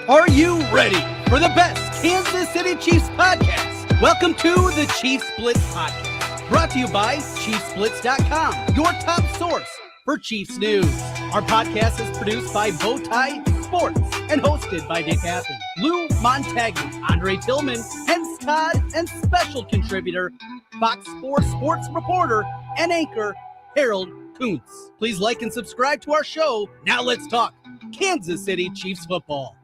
Are you ready for the best Kansas City Chiefs podcast? Welcome to the Chiefs Blitz Podcast, brought to you by ChiefsBlitz.com, your top source for Chiefs news. Our podcast is produced by Bowtie Sports and hosted by Nick Athan, Lou Montagna, Andre Tillman, Hense Todd, and special contributor, Fox 4 sports reporter and anchor, Harold Kuntz. Please like and subscribe to our show. Now let's talk Kansas City Chiefs football.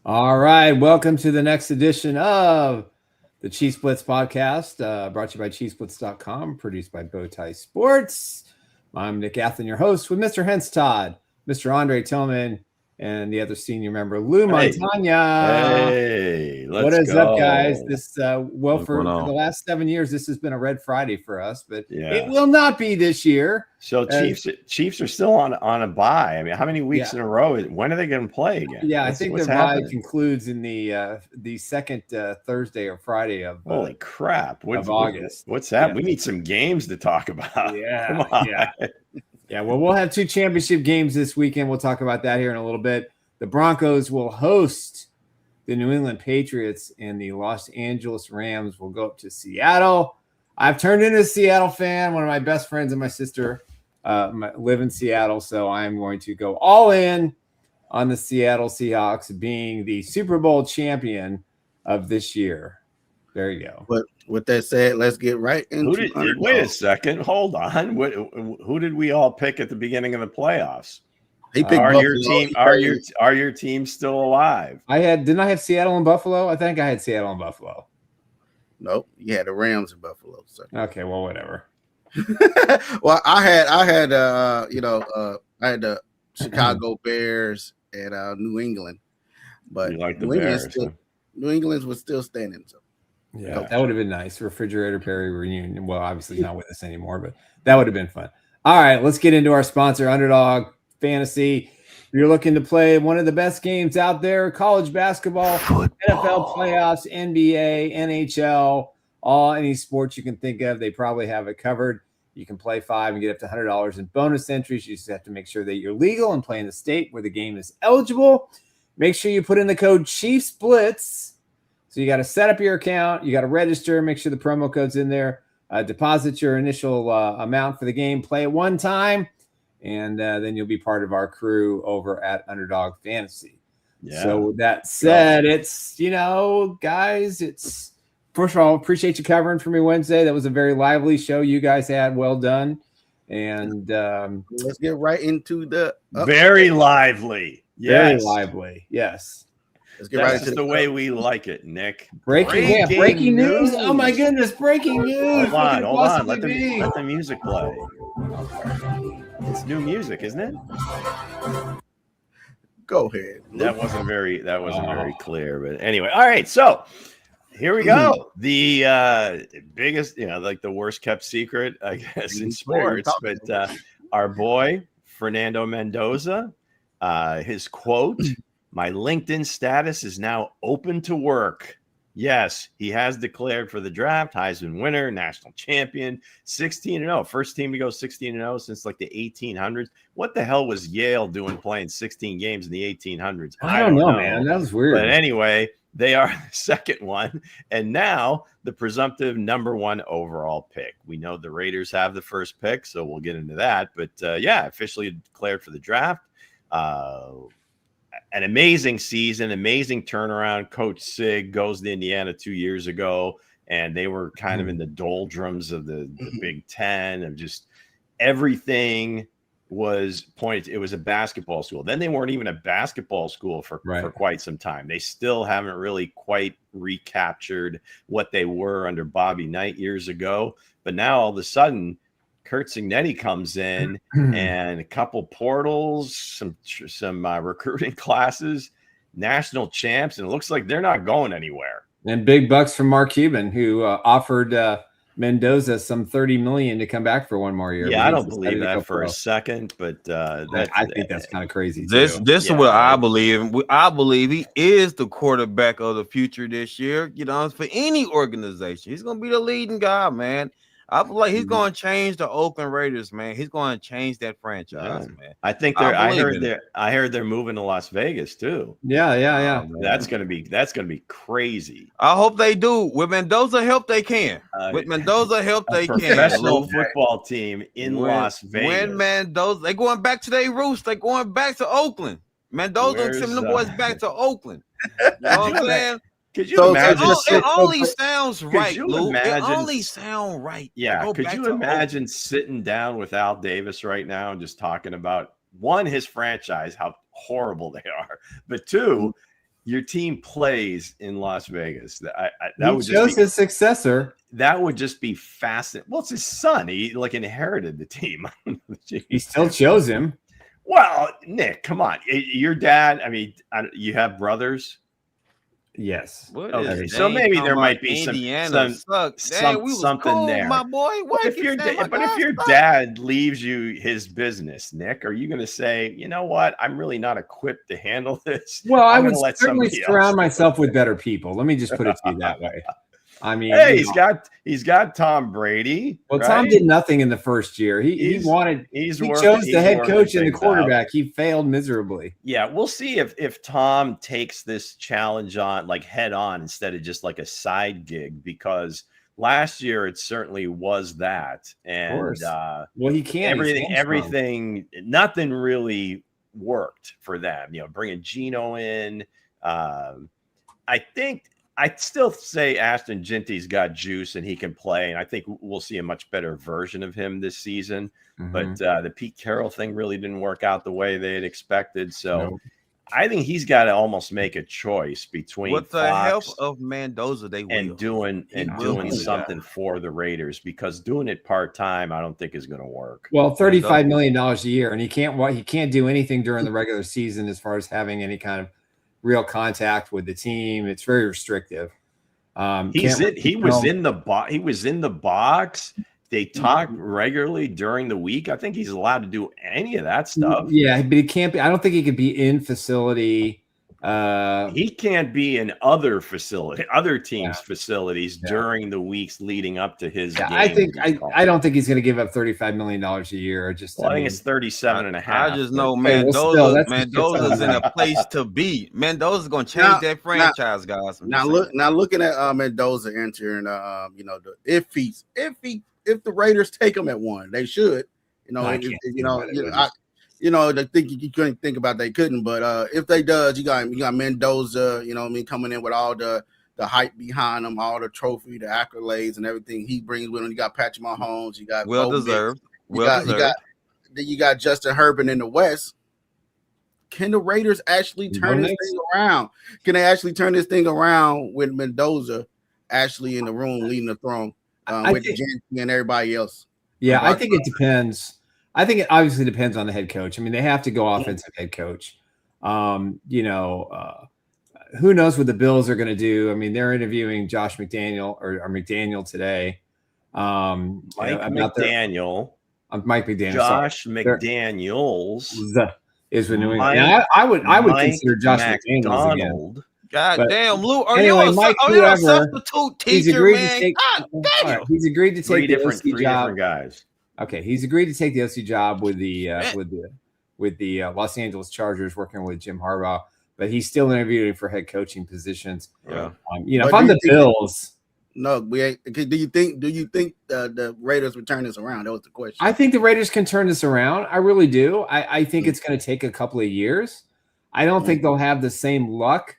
All right, welcome to the next edition of the Chiefs Blitz Podcast, brought to you by ChiefsBlitz.com, produced by Bowtie Sports. I'm Nick Athan, your host, with Mr. Hense Todd, Mr. Andre Tillman, and the other senior member, Lou Montagna. Hey, let's What is go. Up, guys? This for the last 7 years, this has been a Red Friday for us, but it will not be this year. So Chiefs are still on a bye. I mean, how many weeks in a row? When are they going to play again? Yeah, I think the bye concludes in the second Thursday or Friday of holy crap of August. What's that? Yeah. We need some games to talk about. Yeah, well, we'll have 2 championship games this weekend. We'll talk about that here in a little bit. The Broncos will host the New England Patriots, and the Los Angeles Rams will go up to Seattle. I've turned into a Seattle fan. One of my best friends and my sister live in Seattle, so I'm going to go all in on the Seattle Seahawks being the Super Bowl champion of this year. There you go. But with that said, let's get right into it. Wait a second. Hold on. Who did we all pick at the beginning of the playoffs? He picked Are your team still alive? Didn't I have Seattle and Buffalo? I think I had Seattle and Buffalo. Nope, you had the Rams and Buffalo. So. Okay, well, whatever. Well, I had the Chicago Bears and New England, but you like the Bears? New England was still standing. So. Yeah, that would have been nice. Refrigerator Perry reunion. Well, obviously he's not with us anymore, but that would have been fun. All right, let's get into our sponsor, Underdog Fantasy. If you're looking to play one of the best games out there, college basketball, NFL playoffs, NBA, NHL, any sports you can think of, they probably have it covered. You can play 5 and get up to $100 in bonus entries. You just have to make sure that you're legal and play in the state where the game is eligible. Make sure you put in the code Chiefs Blitz. So you got to set up your account. You got to register. Make sure the promo code's in there. Deposit your initial amount for the game. Play it one time, and then you'll be part of our crew over at Underdog Fantasy. Yeah. So with that said, it's, guys, it's first of all, appreciate you covering for me Wednesday. That was a very lively show you guys had. Well done. And let's get right into the very lively. Yes. Very lively. Yes. Let's get That's right into the way we like it, Nick. Breaking news. Oh my goodness, breaking news. Hold on. Let the music play. It's new music, isn't it? Go ahead. That wasn't very clear, but anyway. All right, so here we go. The biggest, like the worst kept secret, I guess, in sports. But our boy Fernando Mendoza, his quote. My LinkedIn status is now open to work. Yes, he has declared for the draft, Heisman winner, national champion, 16-0. First team to go 16-0 since like the 1800s. What the hell was Yale doing playing 16 games in the 1800s? I don't know, man. That was weird. But anyway, they are the second one. And now the presumptive number 1 overall pick. We know the Raiders have the first pick, so we'll get into that. But officially declared for the draft. An amazing season, amazing turnaround. Coach Sig goes to Indiana 2 years ago, and they were kind of in the doldrums of the Big Ten, and just everything was pointed. It was a basketball school. Then they weren't even a basketball school for quite some time. They still haven't really quite recaptured what they were under Bobby Knight years ago. But now all of a sudden, Curt Cignetti comes in and a couple portals, some recruiting classes, national champs, and it looks like they're not going anywhere. And big bucks from Mark Cuban, who offered Mendoza some $30 million to come back for one more year. Yeah, I don't believe that for a second, but I think that's kind of crazy. This is what I believe. I believe he is the quarterback of the future this year. For any organization, he's going to be the leading guy, man. I feel like he's going to change the Oakland Raiders, man. He's going to change that franchise, man. I think I heard they're moving to Las Vegas too. Yeah. That's gonna be crazy. I hope they do. With Mendoza help, they can. With Mendoza help, they can. Professional football team in Las Vegas. When Mendoza, they going back to their roots. They going back to Oakland. Mendoza and sending the boys back to Oakland. You know what I'm saying? Could you imagine? It only sounds right, Lou. Imagine, it only sounds right. Yeah. Could you imagine sitting down with Al Davis right now and just talking about, one, his franchise, how horrible they are, but two, your team plays in Las Vegas. That would just be his successor. That would just be fascinating. Well, it's his son. He inherited the team. He still chose him. Well, Nick, come on. Your dad. I mean, you have brothers. Yes. Okay. So maybe there might be something cool, there, my boy. But if your dad leaves you his business, Nick, are you going to say, you know what? I'm really not equipped to handle this. Well, I would certainly surround myself with better people. Let me just put it to you that way. I mean, hey, he's got Tom Brady. Well, right? Tom did nothing in the first year. He chose the head coach and the quarterback. He failed miserably. Yeah, we'll see if Tom takes this challenge on like head on instead of just like a side gig, because last year it certainly was that. And well, he can't. Everything, nothing really worked for them. You know, bringing Geno in. I'd still say Ashton Ginty's got juice and he can play, and I think we'll see a much better version of him this season. Mm-hmm. But the Pete Carroll thing really didn't work out the way they had expected. So I think he's got to almost make a choice between with the help of Mendoza, doing something for the Raiders, because doing it part-time, I don't think is going to work. Well, $35 million a year, and he can't do anything during the regular season as far as having any kind of real contact with the team. It's very restrictive. He was in the box. They talk regularly during the week. I think he's allowed to do any of that stuff. Yeah, but he can't be. I don't think he could be in facility. He can't be in other teams' facilities during the weeks leading up to his game. I don't think he's going to give up $35 million a year. I think it's 37.5. I just know Mendoza's in a place to be. Mendoza's going to change that franchise, guys. Now looking at Mendoza entering, if the Raiders take him at 1, they should. I think you couldn't think about they couldn't, but if they does, you got Mendoza, coming in with all the hype behind him, all the trophy, the accolades, and everything he brings with him. You got Patrick Mahomes, you got well deserved. You got Justin Herbert in the West. Can the Raiders actually turn this thing around? Can they actually turn this thing around with Mendoza actually in the room leading the throne with Janty and everybody else? Yeah, I think it depends. I think it obviously depends on the head coach. I mean, they have to go offensive head coach. Who knows what the Bills are going to do? I mean, they're interviewing Josh McDaniel or McDaniel today. Mike McDaniel. Josh McDaniels is renewing. I would consider Josh McDaniels again. God damn, Lou, are you a substitute teacher, man? He's agreed to take three the different guys. Okay, he's agreed to take the OC job with the Los Angeles Chargers, working with Jim Harbaugh, but he's still interviewing for head coaching positions. Yeah, if I'm the Bills, we ain't. Do you think the Raiders will turn this around? That was the question. I think the Raiders can turn this around. I really do. I think it's going to take a couple of years. I don't think they'll have the same luck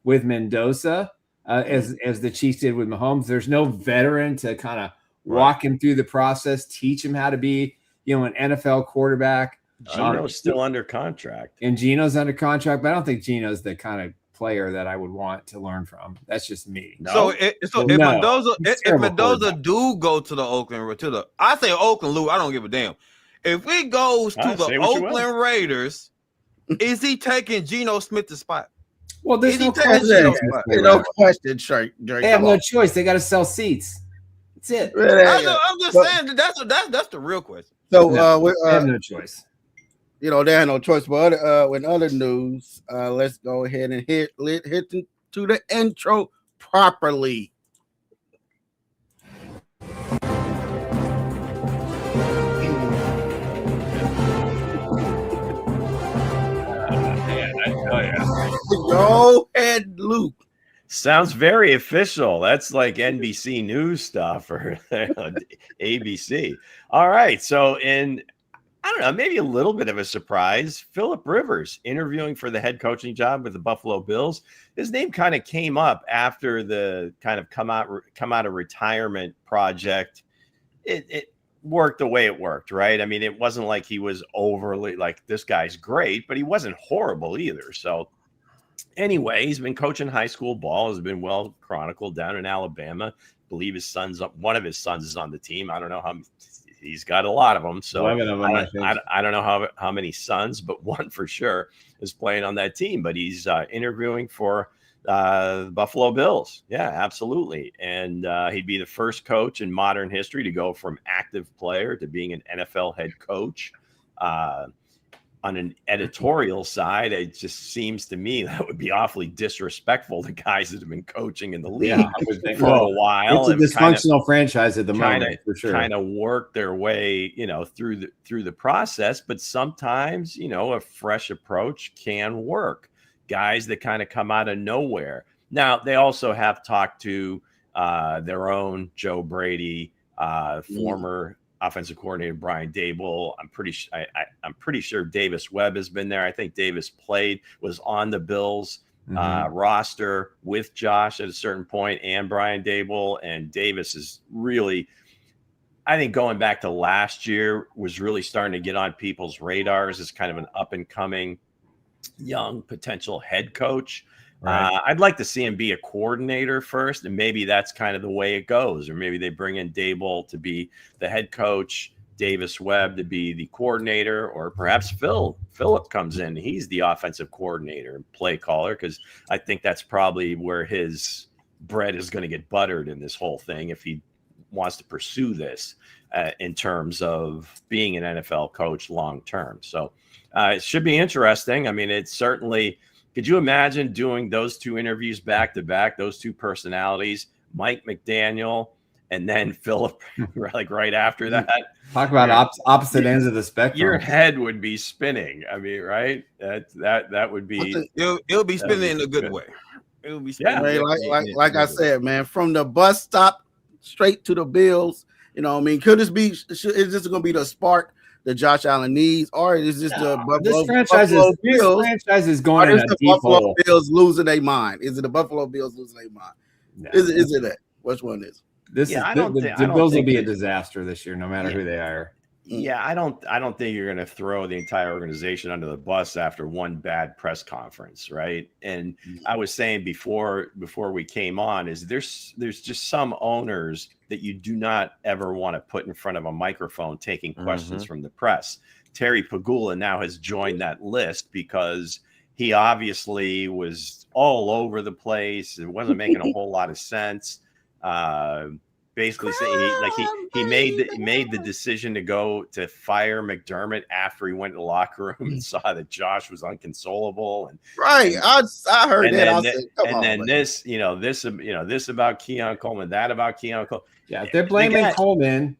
with Mendoza as the Chiefs did with Mahomes. There's no veteran to kind of walk him through the process, teach him how to be, an NFL quarterback. Geno's still under contract. And Geno's under contract, but I don't think Geno's the kind of player that I would want to learn from. That's just me. No. If Mendoza do go to the Oakland, I say Oakland, Lou, I don't give a damn. If he goes to the Oakland Raiders, is he taking Geno Smith's spot? Well, there's no question. No question, Drake. They have no choice. They got to sell seats. That's it. I'm just saying that's the real question. So they have no choice. They have no choice. But with other news, let's go ahead and hit to the intro properly. Go ahead, Luke. Sounds very official. That's like NBC News stuff or ABC. All right. So I don't know, maybe a little bit of a surprise. Phillip Rivers interviewing for the head coaching job with the Buffalo Bills. His name kind of came up after the kind of come out of retirement project. It worked the way it worked, right? I mean, it wasn't like he was overly like this guy's great, but he wasn't horrible either. So anyway, he's been coaching high school ball, has been well chronicled down in Alabama. I believe one of his sons is on the team. I don't know how. He's got a lot of them, so I don't know how many sons, but one for sure is playing on that team. But he's interviewing for the Buffalo Bills. Yeah, absolutely. And he'd be the first coach in modern history to go from active player to being an NFL head coach. On an editorial side, it just seems to me that would be awfully disrespectful to guys that have been coaching in the league for a while. It's a dysfunctional franchise at the moment, for sure. Kind of work their way, through the process. But sometimes, a fresh approach can work. Guys that kind of come out of nowhere. Now, they also have talked to their own Joe Brady, former offensive coordinator Brian Daboll. I'm pretty sure Davis Webb has been there. I think Davis was on the Bills roster with Josh at a certain point and Brian Daboll. And Davis is really, I think going back to last year, was really starting to get on people's radars as kind of an up and coming young potential head coach. Right. I'd like to see him be a coordinator first, and maybe that's kind of the way it goes. Or maybe they bring in Daboll to be the head coach, Davis Webb to be the coordinator, or perhaps Phillip comes in. He's the offensive coordinator and play caller, because I think that's probably where his bread is going to get buttered in this whole thing if he wants to pursue this in terms of being an NFL coach long term. So it should be interesting. I mean, it's certainly. Could you imagine doing those two interviews back to back, those two personalities, Mike McDaniel and then Phillip, like right after that? Talk about opposite ends of the spectrum. Your head would be spinning. I mean, right? That would be. It'll be spinning in a good way. It will be spinning. Yeah, like I said, man, from the bus stop straight to the Bills. Could this be? Is this going to be the spark that Josh Allen needs, or is this the Buffalo Bills? This franchise is going in a deep Buffalo Bills losing their mind? Is it the Buffalo Bills losing their mind? No. Is it that? Which one is? The Bills will be a disaster this year, no matter who they are. Yeah, I don't think you're going to throw the entire organization under the bus after one bad press conference, right? And I was saying before we came on, is there's just some owners that you do not ever want to put in front of a microphone taking questions from the press. Terry Pagula now has joined that list because he obviously was all over the place. It wasn't making a whole lot of sense. Basically saying he made the decision to go to fire McDermott after he went to the locker room and saw that Josh was inconsolable. I heard that. This about Keon Coleman, that about Keon Coleman. Yeah, if they're blaming Coleman.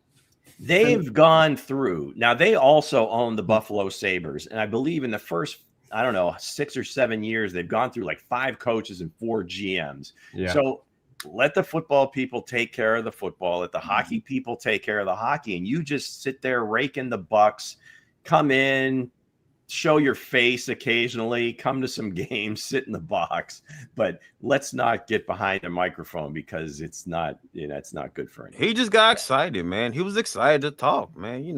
They've gone through. Now they also own the Buffalo Sabres, and I believe in the first 6 or 7 years they've gone through like 5 coaches and 4 GMs. Yeah. So let the football people take care of the football. Let the hockey people take care of the hockey. And you just sit there raking the bucks, come in, show your face occasionally, come to some games, sit in the box. But let's not get behind a microphone because it's not good for anyone. He just got excited, man. He was excited to talk, man. He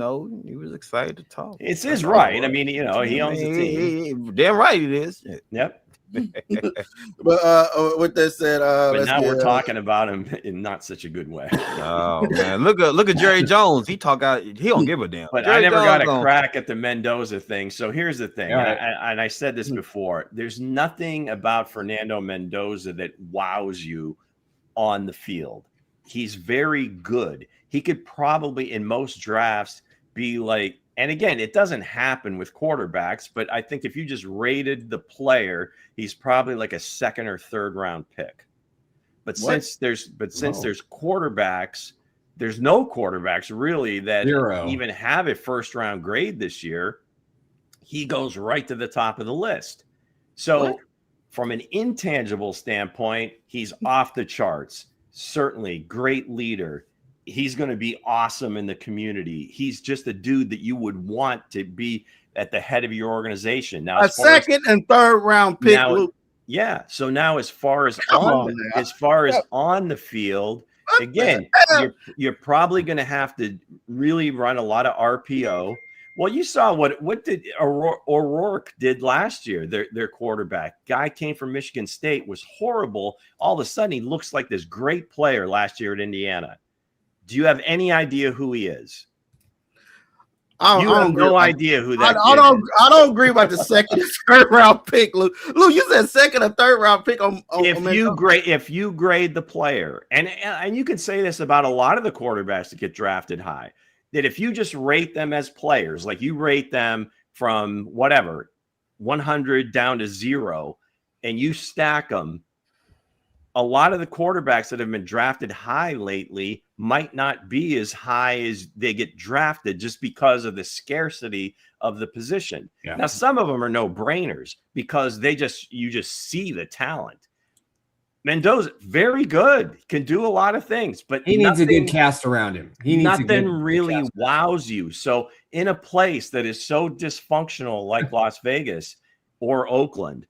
was excited to talk. It's his right. I mean, he owns the team. Damn right it is. Yep. But with that said, but now we're talking about him in not such a good way. Oh man, look at Jerry Jones. He don't give a damn. But Jerry I never got a crack at the Mendoza thing. So here's the thing, and I said this before. There's nothing about Fernando Mendoza that wows you on the field. He's very good. He could probably in most drafts be like. And again, it doesn't happen with quarterbacks, but I think if you just rated the player, he's probably like a 2nd or 3rd round pick. But since there's quarterbacks, there's no quarterbacks really that even have a 1st round grade this year. He goes right to the top of the list. So From an intangible standpoint, he's off the charts. Certainly, great leader. He's going to be awesome in the community. He's just a dude that you would want to be at the head of your organization. Now, a second and third round pick. Now, Luke. Yeah. So now, as far as on the field, again, you're probably going to have to really run a lot of RPO. Well, you saw what did O'Rourke did last year. Their quarterback guy came from Michigan State, was horrible. All of a sudden, he looks like this great player last year at Indiana. Do you have any idea who he is? I have no idea who that is. I don't agree about the second and third round pick, Luke. Luke, you said second or third round pick on if you grade the player, and you can say this about a lot of the quarterbacks that get drafted high, that if you just rate them as players, like you rate them from 100 down to 0, and you stack them, a lot of the quarterbacks that have been drafted high lately might not be as high as they get drafted just because of the scarcity of the position. Yeah. Now, some of them are no-brainers because you just see the talent. Mendoza, very good, can do a lot of things, but he needs a good cast around him. Nothing really wows you. So in a place that is so dysfunctional like Las Vegas or Oakland,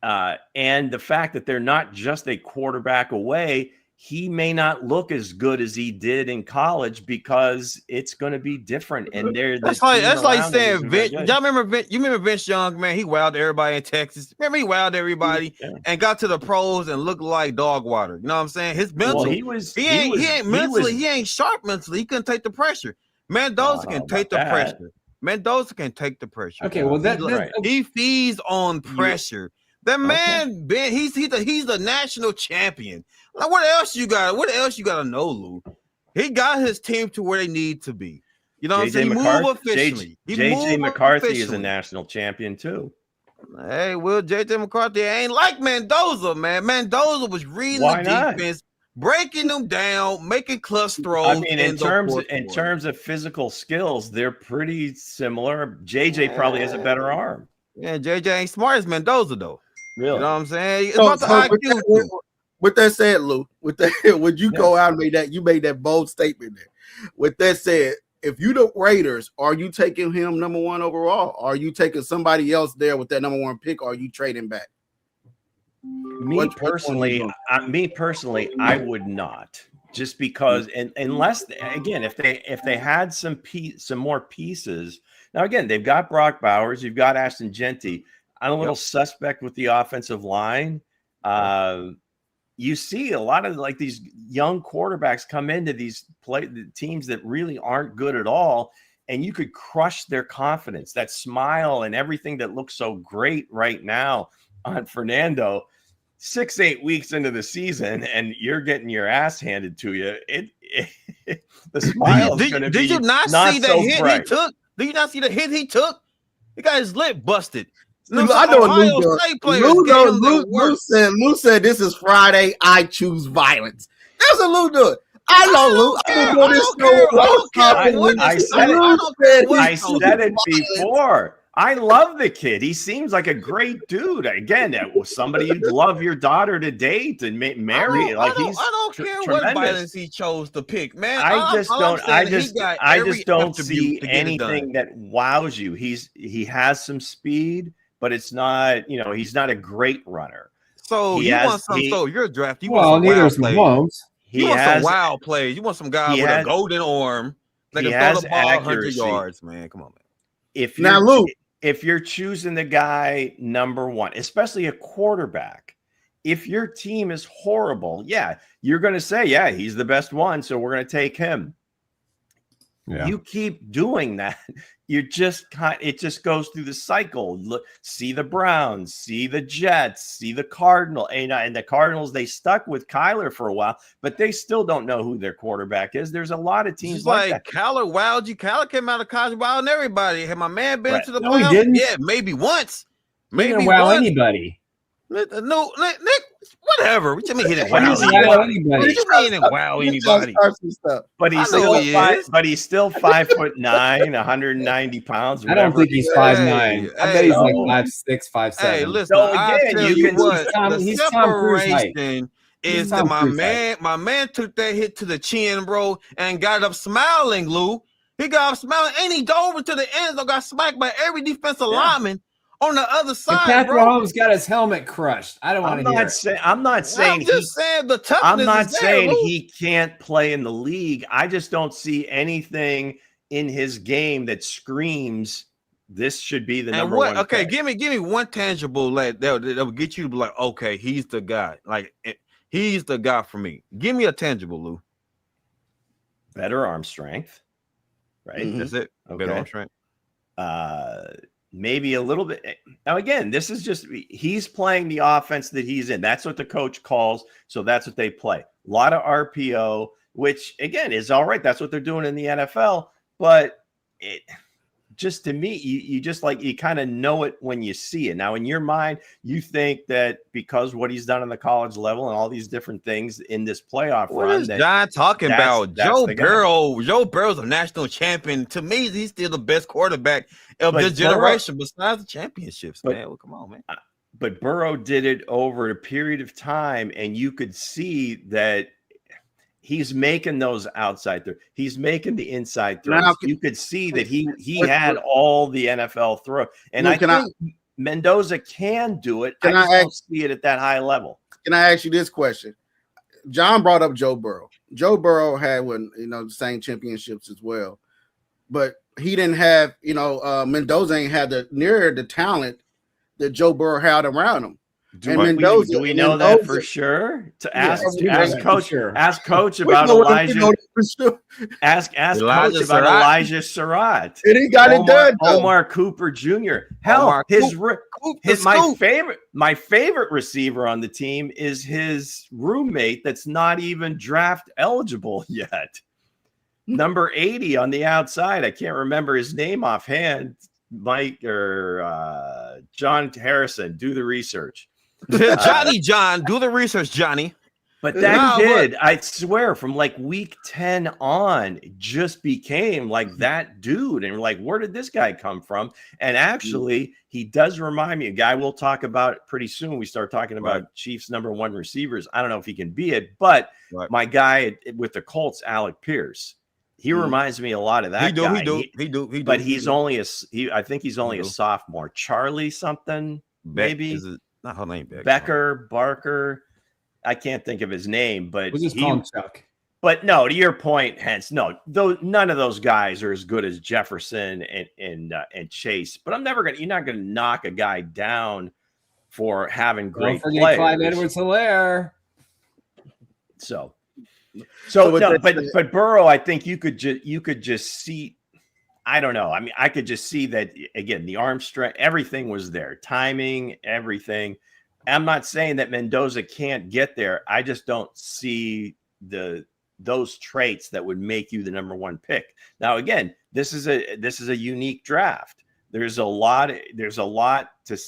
and the fact that they're not just a quarterback away, he may not look as good as he did in college because it's going to be different. And that's like saying Vince. Y'all remember Vince Young, man? He wowed everybody in Texas. Remember, he wowed everybody and got to the pros and looked like dog water. You know what I'm saying? His mental, he ain't sharp mentally. He couldn't take the pressure. Mendoza can take the pressure. Mendoza can take the pressure. Okay, well he feeds on pressure. That man, Ben, he's the national champion. Like, what else you got? What else you got to know, Lou? He got his team to where they need to be. You know what I'm saying? He moved officially. JJ McCarthy is a national champion too. Hey, Will, JJ McCarthy ain't like Mendoza, man. Mendoza was reading the defense, breaking them down, making clutch throws. I mean, in terms of physical skills, they're pretty similar. JJ probably has a better arm. Yeah, JJ ain't smart as Mendoza though. Really? You know what I'm saying? It's about the IQ. With that said, Lou, when you go out and you made that bold statement there. With that said, if you the Raiders, are you taking him number 1 overall? Are you taking somebody else there with that number 1 pick? Or are you trading back? Me personally, I would not. Just because, unless again, if they had some more pieces. Now again, they've got Brock Bowers, you've got Ashton Genty. I'm a little suspect with the offensive line. You see a lot of like these young quarterbacks come into these teams that really aren't good at all, and you could crush their confidence. That smile and everything that looks so great right now on Fernando, 6-8 weeks into the season, and you're getting your ass handed to you. The smile is going to be. Did you not see the hit he took? Did you not see the hit he took? He got his lip busted. I know Lou said this is Friday. I choose violence. That's what Lou doing. I know Lou. I said it before. I love the kid. He seems like a great dude. Again, somebody you'd love your daughter to date and marry. I don't care what violence he chose to pick, man. I just don't see anything that wows you. He has some speed, but it's not, he's not a great runner. So you're a draft. You want some wild plays. You want some wild plays. You want some guy with a golden arm that can throw the ball 100 yards, man. Come on, man. If you're choosing the guy number 1, especially a quarterback, if your team is horrible, you're going to say, he's the best one, so we're going to take him. Yeah. You keep doing that, it just goes through the cycle. Look, see the Browns, see the Jets, see the Cardinals, and the Cardinals, they stuck with Kyler for a while, but they still don't know who their quarterback is. There's a lot of teams like that. Kyler wowed you. Kyler came out of college wowing everybody. Had my man been to the playoffs? He didn't. Yeah, maybe once. Maybe wow anybody. No, Nick. Whatever. What you mean he didn't wow anybody? What you mean he didn't wow anybody? But he's still 5'9", 190 pounds. I don't think he's 5'9". I bet he's like 5'6", 5'7". Hey, listen, so again, he's Tom Cruise height. Is that my man took that hit to the chin, bro, and got up smiling, Lou. He got up smiling, and he dove into the end zone, got smacked by every defensive lineman on the other side. Patrick Mahomes got his helmet crushed. I don't want to hear it. I'm not saying the toughness. I'm not saying there, he can't play in the league. I just don't see anything in his game that screams this should be the number one. Okay, give me one tangible that will get you to be like, okay, he's the guy. Like he's the guy for me. Give me a tangible, Lou. Better arm strength. Right. Mm-hmm. That's it. Okay. Better arm strength. Maybe a little bit. Now, again, this is just he's playing the offense that he's in. That's what the coach calls. So that's what they play. A lot of RPO, which again is all right. That's what they're doing in the NFL. But it just to me, you just like you kind of know it when you see it. Now, in your mind, you think that because what he's done on the college level and all these different things in this playoff what run, is John talking about? That's Joe Burrow. Joe Burrow's a national champion. To me, he's still the best quarterback of this generation, besides the championships. Man, well, come on, man. But Burrow did it over a period of time, and you could see that he's making those outside throws. He's making the inside throws. Now, you could see that he had all the NFL throw. And I think Mendoza can do it. I just don't see it at that high level. Can I ask you this question? John brought up Joe Burrow. Joe Burrow had the same championships as well. But he didn't have, Mendoza ain't had near the talent that Joe Burrow had around him. Do we know that for sure? To ask coach about Elijah. Ask coach about Elijah Surratt. And he got it done. Omar Cooper Jr. Hell, my favorite receiver on the team is his roommate that's not even draft eligible yet. Number 80 on the outside. I can't remember his name offhand. Mike or John Harrison. Do the research. John, do the research, Johnny. But that kid, I swear, from like week 10 on, just became like that dude. And we're like, where did this guy come from? And actually, he does remind me, a guy we'll talk about pretty soon. We start talking about Chiefs number one receivers. I don't know if he can be it, but my guy with the Colts, Alec Pierce, he reminds me a lot of that guy. He do. But he's only I think he's only a sophomore. Charlie something, maybe. Not her name. Barker. I can't think of his name, but we'll just call him Chuck. But no, to your point, Hense, none of those guys are as good as Jefferson and Chase. But you're not gonna knock a guy down for having great players. Clyde Edwards-Helaire. But Burrow, I think you could just see. I don't know. I mean, I could just see that again. The arm strength, everything was there, timing, everything. I'm not saying that Mendoza can't get there. I just don't see those traits that would make you the number one pick. Now, again, this is a unique draft. There's a lot to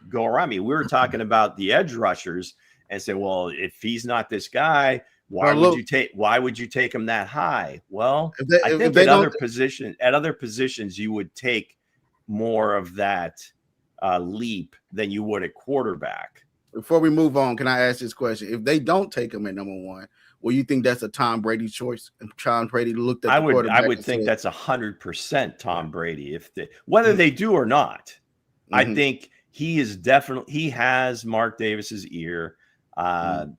go around. I mean, we were talking about the edge rushers and say, well, if he's not this guy, why would you take him that high? Well, I think at other positions you would take more of that leap than you would at quarterback. Before we move on, can I ask this question? If they don't take him at number one, well, you think that's a Tom Brady choice? And Tom Brady looked at the quarterback. I would think that's 100% Tom Brady. Whether they do or not, I think he has Mark Davis's ear.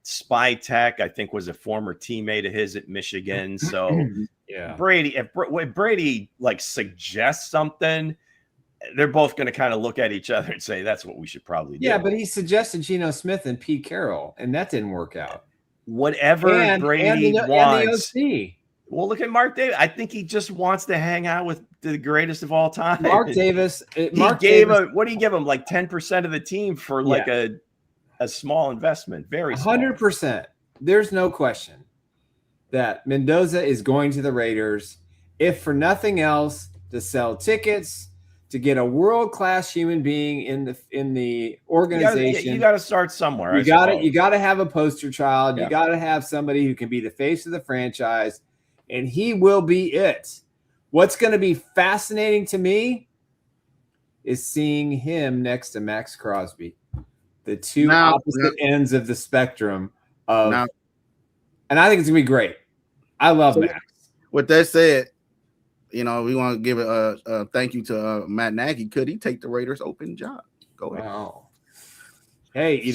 Spy Tech, I think, was a former teammate of his at Michigan. So Brady, if Brady like suggests something, they're both going to kind of look at each other and say, that's what we should probably do. Yeah, but he suggested Geno Smith and Pete Carroll, and that didn't work out. Whatever Brady wants. And the OC. Well, look at Mark Davis. I think he just wants to hang out with the greatest of all time. Mark Davis. What do you give him? Like 10% of the team for like a small investment. Very small. 100%. There's no question that Mendoza is going to the Raiders, if for nothing else, to sell tickets, to get a world-class human being in the organization. You got to start somewhere. You got to have a poster child. Yeah. You got to have somebody who can be the face of the franchise, and he will be it. What's going to be fascinating to me is seeing him next to Max Crosby, the two opposite ends of the spectrum of, and I think it's going to be great. I love Max. With that said, we want to give a thank you to Matt Nagy. Could he take the Raiders' open job? Go ahead. Wow. Hey,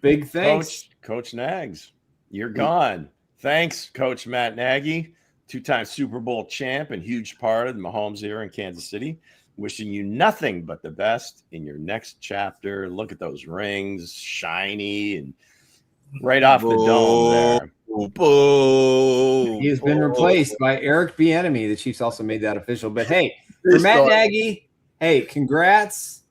big thanks. Coach Nags, you're gone. Thanks, Coach Matt Nagy, 2-time Super Bowl champ and huge part of the Mahomes era in Kansas City. Wishing you nothing but the best in your next chapter. Look at those rings, shiny and right off the dome there. He has been replaced by Eric Bieniemy. The Chiefs also made that official. But hey, for Matt Nagy, hey, congrats.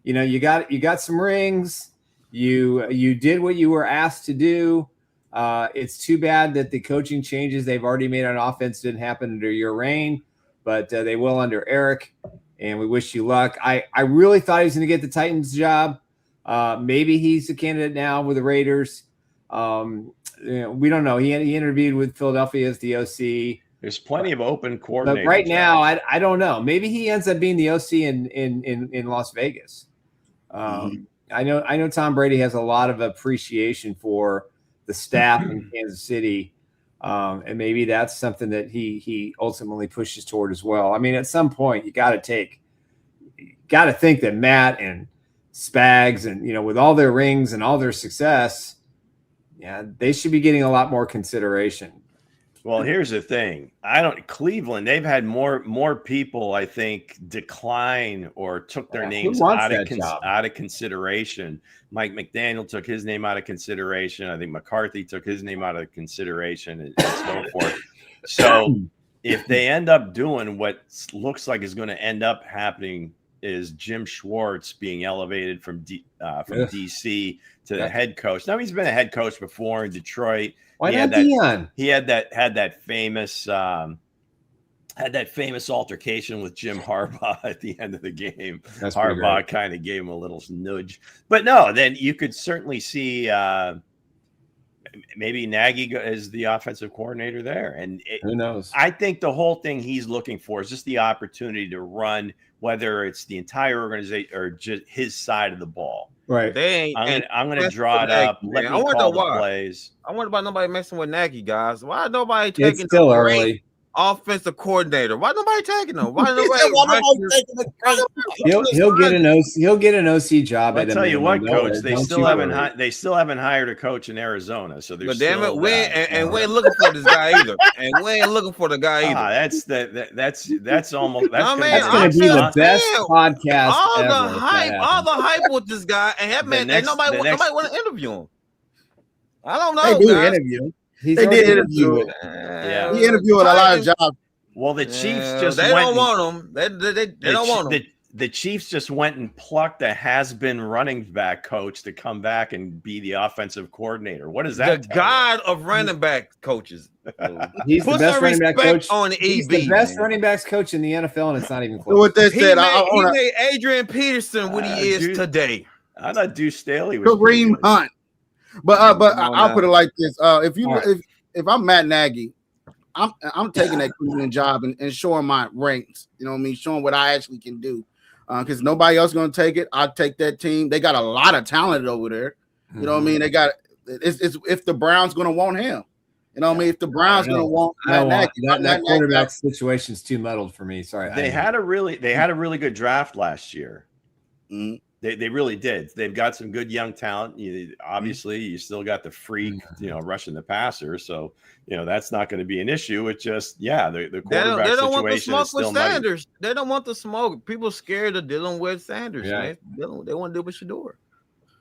You got some rings. You did what you were asked to do. It's too bad that the coaching changes they've already made on offense didn't happen under your reign, but they will under Eric. And we wish you luck. I really thought he was going to get the Titans job. Maybe he's a candidate now with the Raiders. We don't know. He interviewed with Philadelphia as the OC. There's plenty of open coordinators. But right now, I don't know. Maybe he ends up being the OC in Las Vegas. I know Tom Brady has a lot of appreciation for the staff in Kansas City, and maybe that's something that he ultimately pushes toward as well. I mean, at some point, you got to think that Matt and Spags and with all their rings and all their success. Yeah, they should be getting a lot more consideration. Well, here's the thing. Cleveland, they've had more people, I think, decline or took their names out of consideration. Mike McDaniel took his name out of consideration. I think McCarthy took his name out of consideration and so forth. So if they end up doing what looks like is going to end up happening is Jim Schwartz being elevated from DC to the head coach. Now he's been a head coach before in Detroit. Why not Dion? He had that famous altercation with Jim Harbaugh at the end of the game. Harbaugh kind of gave him a little nudge. But no, then you could certainly see maybe Nagy is the offensive coordinator there. And who knows? I think the whole thing he's looking for is just the opportunity to run, whether it's the entire organization or just his side of the ball. Right. I'm going to draw it up. Let me call the plays. I wonder about nobody messing with Nagy, guys. Why nobody taking it's still early offensive coordinator? Why nobody taking him? Why nobody he'll get an OC job. I'll tell you what, Coach. They still haven't hired a coach in Arizona. So there's damn it, we ain't looking for this guy either. And we ain't looking for the guy either. That's almost that's going to be the best podcast all ever. All the hype with this guy, and nobody want to interview him. I don't know. They do interview. They did interview it. Yeah, he interviewed a lot of jobs. Well, the Chiefs just don't want him. They don't want him. The Chiefs just went and plucked a has-been running back coach to come back and be the offensive coordinator. What is that? The god of running back coaches. He's the best running back coach on He's the best running backs coach in the NFL, and it's not even close. What they said, he made Adrian Peterson what he is today. I thought Deuce Staley was Kareem Hunt. But I'll put it like this: if I'm Matt Nagy, I'm taking that Cleveland job and showing my ranks. You know what I mean? Showing what I actually can do. Because nobody else is going to take it. I'll take that team. They got a lot of talent over there. You know what I mean? They got it's if the Browns going to want him. You know what I mean? If the Browns going to want Matt Nagy, that quarterback situation is too muddled for me. Sorry. They had a really good draft last year. Mm-hmm. They really did. They've got some good young talent. Obviously, you still got the freak, rushing the passer. So, that's not going to be an issue. It's just, the quarterback they don't situation want the smoke is still with Sanders. They don't want the smoke. People scared of dealing with Sanders. Yeah. Man. They want to do what Shador.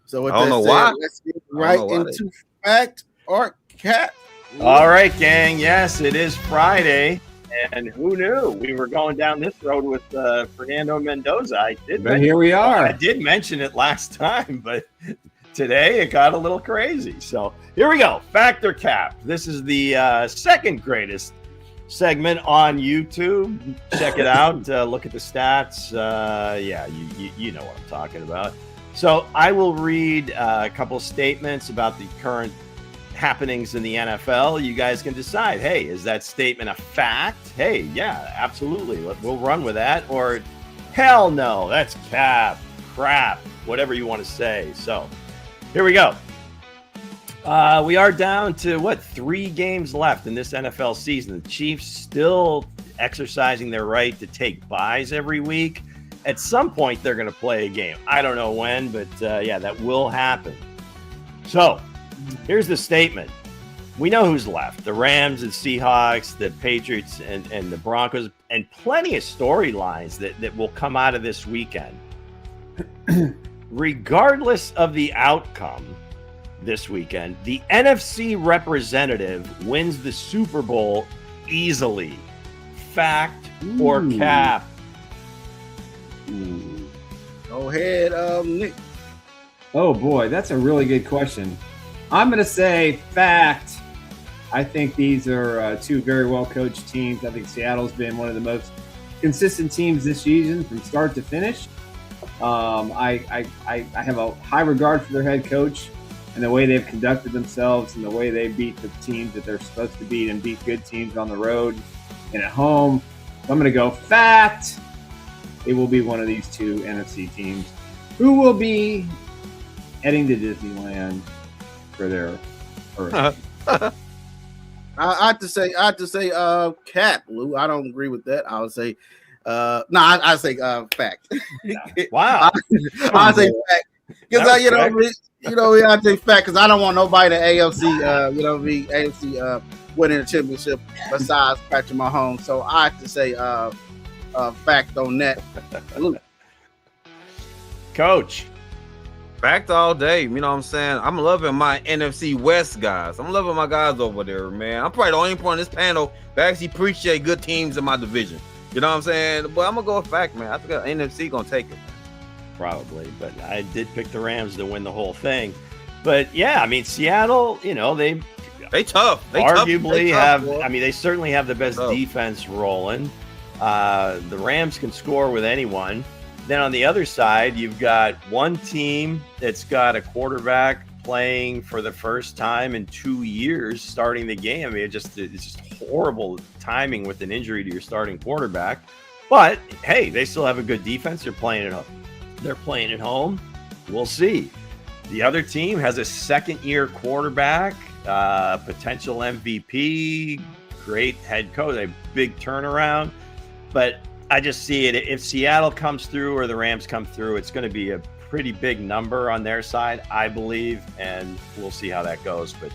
So I don't know why. Let's get right into fact or cat. All right, gang. Yes, it is Friday. And who knew we were going down this road with Fernando Mendoza? Here we are. I did mention it last time, but today it got a little crazy. So here we go. Fact or cap. This is the second greatest segment on YouTube. Check it out. Look at the stats. You know what I'm talking about. So I will read a couple of statements about the current happenings in the NFL. You guys can decide, hey, is that statement a fact? Hey, yeah, absolutely. We'll run with that. Or hell no, that's crap, whatever you want to say. So here we go. We are down to 3 games left in this NFL season. The Chiefs still exercising their right to take byes every week. At some point, they're going to play a game. I don't know when, but that will happen. So here's the statement. We know who's left. The Rams and Seahawks, the Patriots and the Broncos, and plenty of storylines that will come out of this weekend. Regardless of the outcome this weekend, the NFC representative wins the Super Bowl easily. Fact or cap? Go ahead, Nick. Oh boy, that's a really good question. I'm going to say fact. I think these are 2 very well-coached teams. I think Seattle's been one of the most consistent teams this season from start to finish. I have a high regard for their head coach and the way they've conducted themselves and the way they beat the teams that they're supposed to beat and beat good teams on the road and at home. So I'm going to go fact. It will be one of these 2 NFC teams who will be heading to Disneyland for their I have to say cap, Lou. I don't agree with that. I would say I say fact. Wow. I say fact. Because I say fact because I don't want nobody to AFC winning a championship besides Patrick Mahomes. So I have to say fact on that. Lou. Coach. Fact all day, you know what I'm saying? I'm loving my NFC West guys. I'm loving my guys over there, man. I'm probably the only one on this panel that actually appreciate good teams in my division. You know what I'm saying? But I'm going to go with fact, man. I think the NFC going to take it. Probably, but I did pick the Rams to win the whole thing. But, yeah, I mean, Seattle, they tough. Arguably they certainly have the best defense rolling. The Rams can score with anyone. Then on the other side, you've got one team that's got a quarterback playing for the first time in 2 years, starting the game. I mean, it's just horrible timing with an injury to your starting quarterback. But hey, they still have a good defense. They're playing at home. We'll see. The other team has a second-year quarterback, potential MVP, great head coach, a big turnaround, but I just see it. If Seattle comes through or the Rams come through, it's going to be a pretty big number on their side, I believe, and we'll see how that goes. But,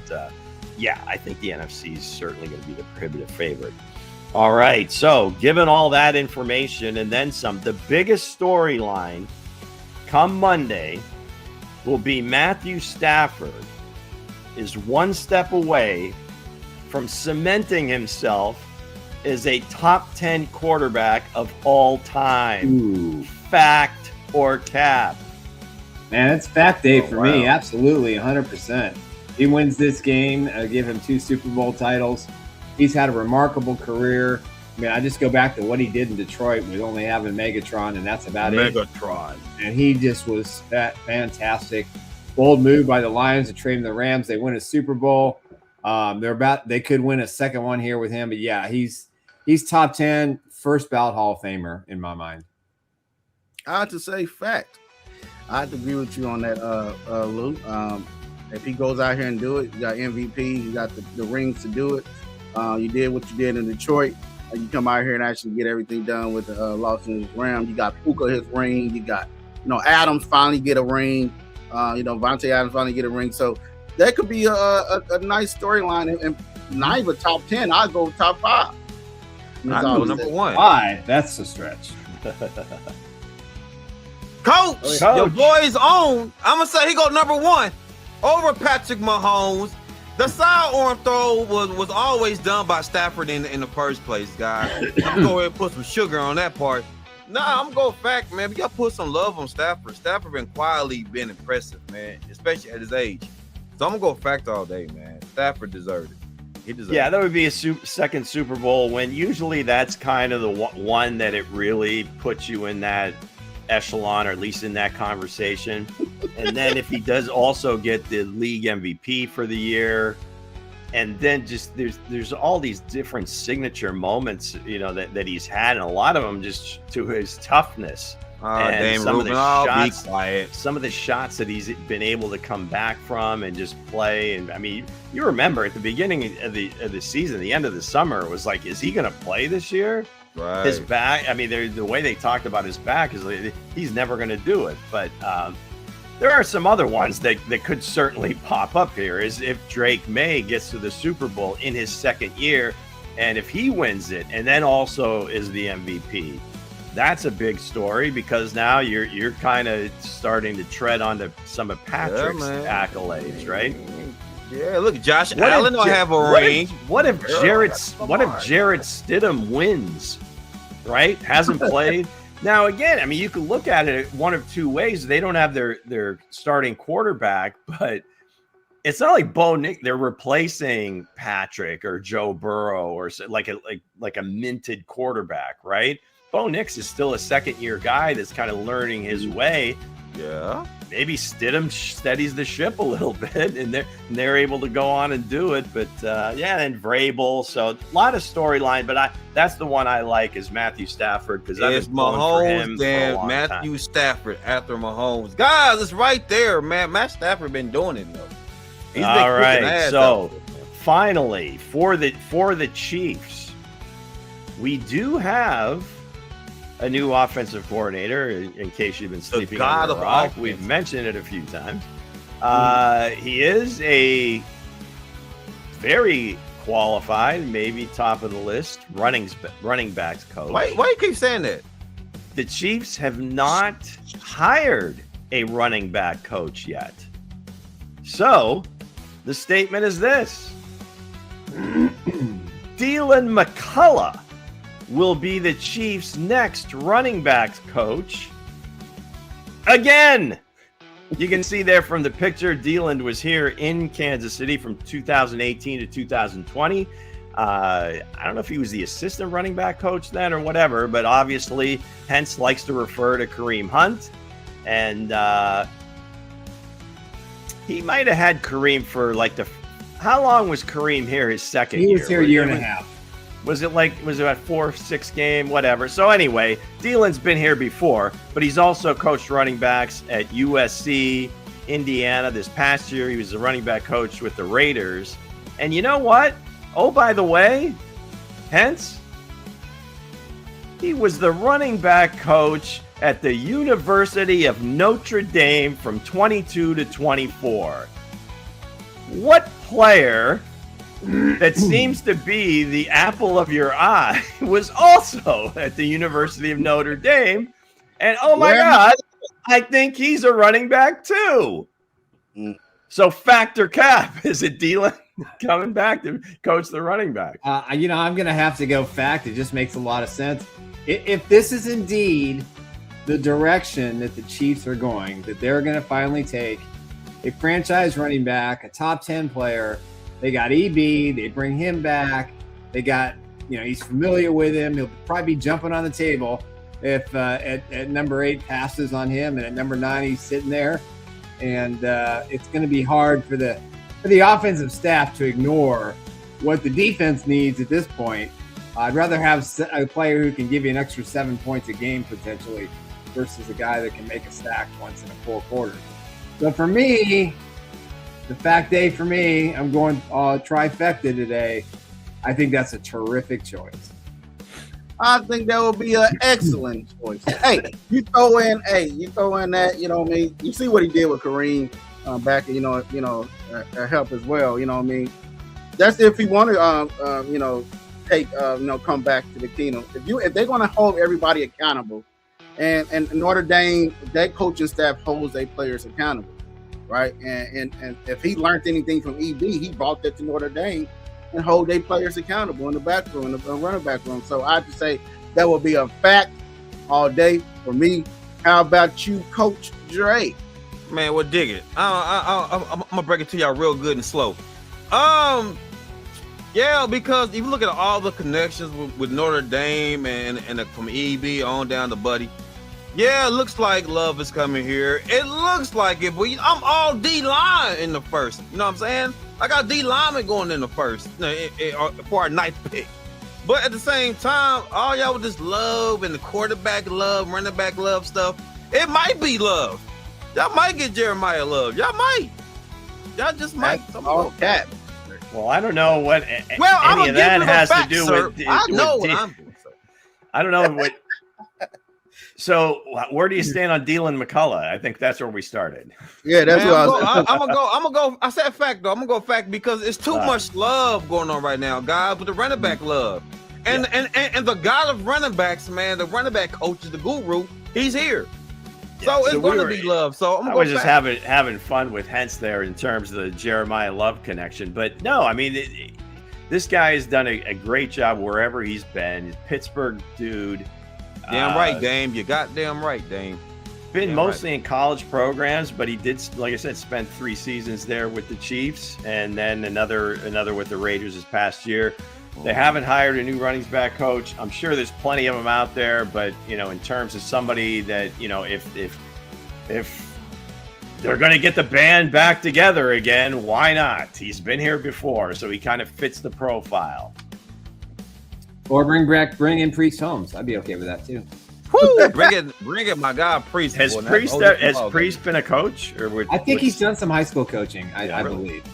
I think the NFC is certainly going to be the prohibitive favorite. All right, so given all that information and then some, the biggest storyline come Monday will be Matthew Stafford is one step away from cementing himself is a top 10 quarterback of all time. Ooh. Fact or cap? Man, it's fact day for me. Absolutely, 100%. He wins this game. I give him 2 Super Bowl titles. He's had a remarkable career. I mean, I just go back to what he did in Detroit with only having Megatron, and that's about it. Megatron. And he just was fantastic. Bold move by the Lions to trade him the Rams. They win a Super Bowl. They could win a second one here with him, but yeah, he's top 10, first ballot Hall of Famer in my mind. I have to say fact. I have to agree with you on that, Lou. If he goes out here and do it, you got MVP, you got the rings to do it. You did what you did in Detroit. You come out here and actually get everything done with the Los Angeles Rams. You got Puka his ring. You got Adams finally get a ring. Vontae Adams finally get a ring. So that could be a nice storyline, and not even top 10. I'd go top 5. I go number 1. 5. That's a stretch. Coach, your boy's own. I'm gonna say he go number 1 over Patrick Mahomes. The sidearm throw was always done by Stafford in the first place, guys. I'm gonna go ahead and put some sugar on that part. Nah, I'm going fact, man. We gotta put some love on Stafford. Stafford been quietly been impressive, man, especially at his age. So I'm gonna go fact all day, man. Stafford deserved it. Yeah, that would be a second Super Bowl win. Usually that's kind of the one that it really puts you in that echelon, or at least in that conversation. And then if he does also get the league MVP for the year, and then just there's all these different signature moments, that he's had, and a lot of them just to his toughness. And some of the shots that he's been able to come back from and just play. And I mean, you remember at the beginning of the season, the end of the summer, it was like, is he going to play this year? Right. His back. I mean, the way they talked about his back is like, he's never going to do it. But there are some other ones that could certainly pop up here. Is if Drake May gets to the Super Bowl in his second year, and if he wins it, and then also is the MVP. That's a big story, because now you're kind of starting to tread onto some of Patrick's accolades, right? Yeah, look, Josh Allen don't have a ring. What if Jarrett Stidham wins, right? Hasn't played. Now, again, I mean, you could look at it one of two ways. They don't have their starting quarterback, but it's not like Bo Nix. They're replacing Patrick or Joe Burrow or like a minted quarterback, right? Bo Nix is still a second-year guy that's kind of learning his way. Yeah. Maybe Stidham steadies the ship a little bit, and they're able to go on and do it. But, and Vrabel. So, a lot of storyline. But that's the one I like is Matthew Stafford, because it's Mahomes and Matthew Stafford after Mahomes. Guys, it's right there, man. Matt Stafford been doing it, though. All right. So, finally, for the Chiefs, we do have a new offensive coordinator, in case you've been sleeping on the rock. We've mentioned it a few times. He is a very qualified, maybe top of the list, running backs coach. Why you keep saying that? The Chiefs have not hired a running back coach yet. So, the statement is this. Dylan McCullough will be the Chiefs' next running backs coach. Again, you can see there from the picture, Dylan was here in Kansas City from 2018 to 2020. I don't know if he was the assistant running back coach then or whatever, but obviously Hense likes to refer to Kareem Hunt. And he might have had Kareem for how long was Kareem here his second year? He was here a year and a half. Was it a 4-6 game, whatever? So anyway, Dylan's been here before, but he's also coached running backs at USC, Indiana. This past year, he was the running back coach with the Raiders. And you know what? Oh, by the way, Hense, he was the running back coach at the University of Notre Dame from 22 to 24. What player that seems to be the apple of your eye was also at the University of Notre Dame? And oh my God, I think he's a running back too. So factor cap, is it Dylan coming back to coach the running back? I'm going to have to go fact. It just makes a lot of sense. If this is indeed the direction that the Chiefs are going, that they're going to finally take a franchise running back, a top 10 player. They got EB. They bring him back. They got, he's familiar with him. He'll probably be jumping on the table if at number 8 passes on him, and at number 9 he's sitting there. And it's going to be hard for the offensive staff to ignore what the defense needs at this point. I'd rather have a player who can give you an extra 7 points a game potentially versus a guy that can make a sack once in 4 quarters. So for me, the fact day for me, I'm going trifecta today. I think that's a terrific choice. I think that would be an excellent choice. Hey, you throw in that, you see what he did with Kareem back, help as well, That's if he wanted, come back to the kingdom. If they're going to hold everybody accountable, and Notre Dame, that coaching staff holds their players accountable, right? And if he learned anything from EB, he brought that to Notre Dame and hold their players accountable in the back room, in the running back room. So I have to say that will be a fact all day for me. How about you, Coach Dre? Man, well, dig it. I'm gonna break it to y'all real good and slow. Yeah, because if you look at all the connections with Notre Dame and from EB on down to Buddy, yeah, it looks like Love is coming here. It looks like it, but I'm all D-line in the first. You know what I'm saying? I got D-lineman going in the first for our ninth pick. But at the same time, all y'all with this Love and the quarterback Love, running back Love stuff, it might be Love. Y'all might get Jeremiah Love. Y'all might. Y'all just might. That's all cap. Well, I don't know what any of that has to do with. I know what I'm doing. I don't know what. So, where do you stand on Dylan McCullough? I think that's where we started. Yeah, that's what I'm gonna go. I said fact though. I'm gonna go fact because it's too much love going on right now, guys. With the running back love, and the god of running backs, man, the running back coach is the guru. He's here. So it's going to be Love. So I was just having fun with Hense there in terms of the Jeremiah Love connection. But no, I mean, this guy has done a great job wherever he's been. He's a Pittsburgh dude. Damn right, Dame. You got damn right, Dame. Been mostly in college programs, but he did, like I said, spend 3 seasons there with the Chiefs and then another with the Raiders this past year. They haven't hired a new running back coach. I'm sure there's plenty of them out there, but in terms of somebody that if they're going to get the band back together again, why not? He's been here before, so he kind of fits the profile. Or bring in Priest Holmes. I'd be okay with that too. Woo! Bring in my guy Priest. Has Priest been a coach? I think he's done some high school coaching. I believe.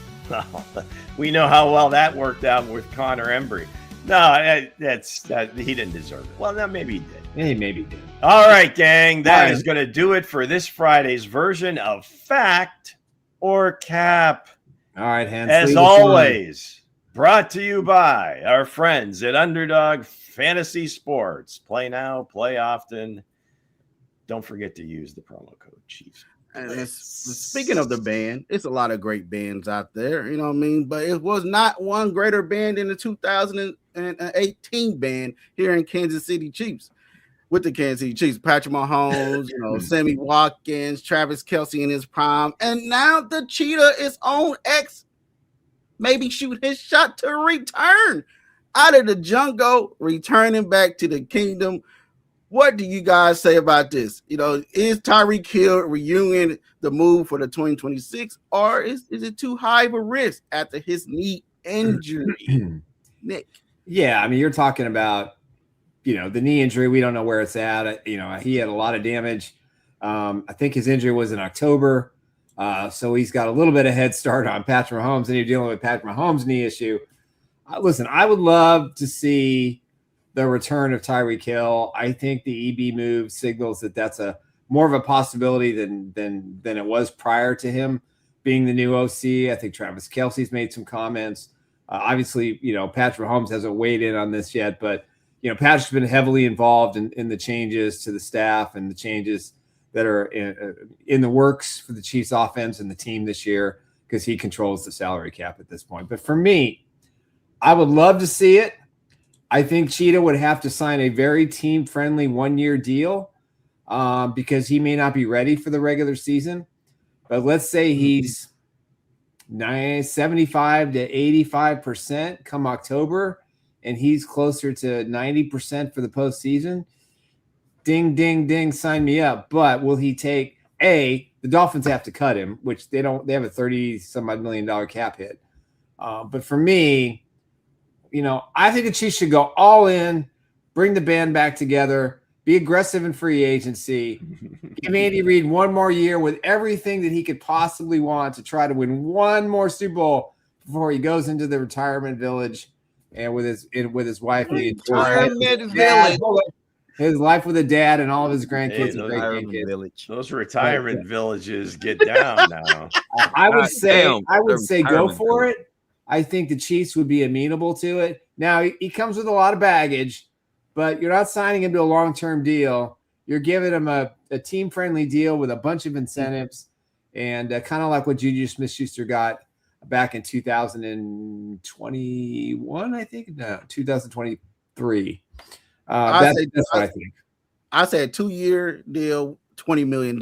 We know how well that worked out with Connor Embry. No, he didn't deserve it. Well, no, maybe he did. Yeah, he maybe did. All right, gang. That is going to do it for this Friday's version of Fact or Cap. All right, Hense. As always, brought to you by our friends at Underdog Fantasy Sports. Play now, play often. Don't forget to use the promo code Chiefs. And speaking of the band, it's a lot of great bands out there, you know what I mean? But it was not one greater band than the 2018 band here in Kansas City Chiefs. With the Kansas City Chiefs, Patrick Mahomes, Sammy Watkins, Travis Kelce in his prime, and now the Cheetah is on X. Maybe shoot his shot to return out of the jungle, returning back to the kingdom. What do you guys say about this? Is Tyreek Hill reunion the move for the 2026, or is it too high of a risk after his knee injury? Nick. Yeah, I mean, you're talking about, the knee injury. We don't know where it's at. He had a lot of damage. I think his injury was in October. So he's got a little bit of head start on Patrick Mahomes, and you're dealing with Patrick Mahomes' knee issue. Listen, I would love to see the return of Tyreek Hill. I think the EB move signals that that's more of a possibility than it was prior to him being the new OC. I think Travis Kelce's made some comments. Obviously, Patrick Mahomes hasn't weighed in on this yet, but Patrick's been heavily involved in the changes to the staff and the changes that are in the works for the Chiefs offense and the team this year, because he controls the salary cap at this point. But for me, I would love to see it. I think Cheetah would have to sign a very team-friendly 1-year deal because he may not be ready for the regular season. But let's say he's 75 to 85% come October, and he's closer to 90% for the postseason. Ding, ding, ding, sign me up. But will he take the Dolphins have to cut him, which they don't. They have a $30-some-odd million cap hit. But for me, I think the Chiefs should go all in, bring the band back together, be aggressive in free agency, give Andy Reid one more year with everything that he could possibly want to try to win one more Super Bowl before he goes into the retirement village and with his wife. His life with a dad and all of his grandkids and great grandkids. Those retirement villages get down now. I would say go for it. I think the Chiefs would be amenable to it. Now, he comes with a lot of baggage, but you're not signing him to a long-term deal. You're giving him a team-friendly deal with a bunch of incentives, and kind of like what Juju Smith-Schuster got back in 2021, I think. No, 2023. That's what I think. I said 2-year deal, $20 million.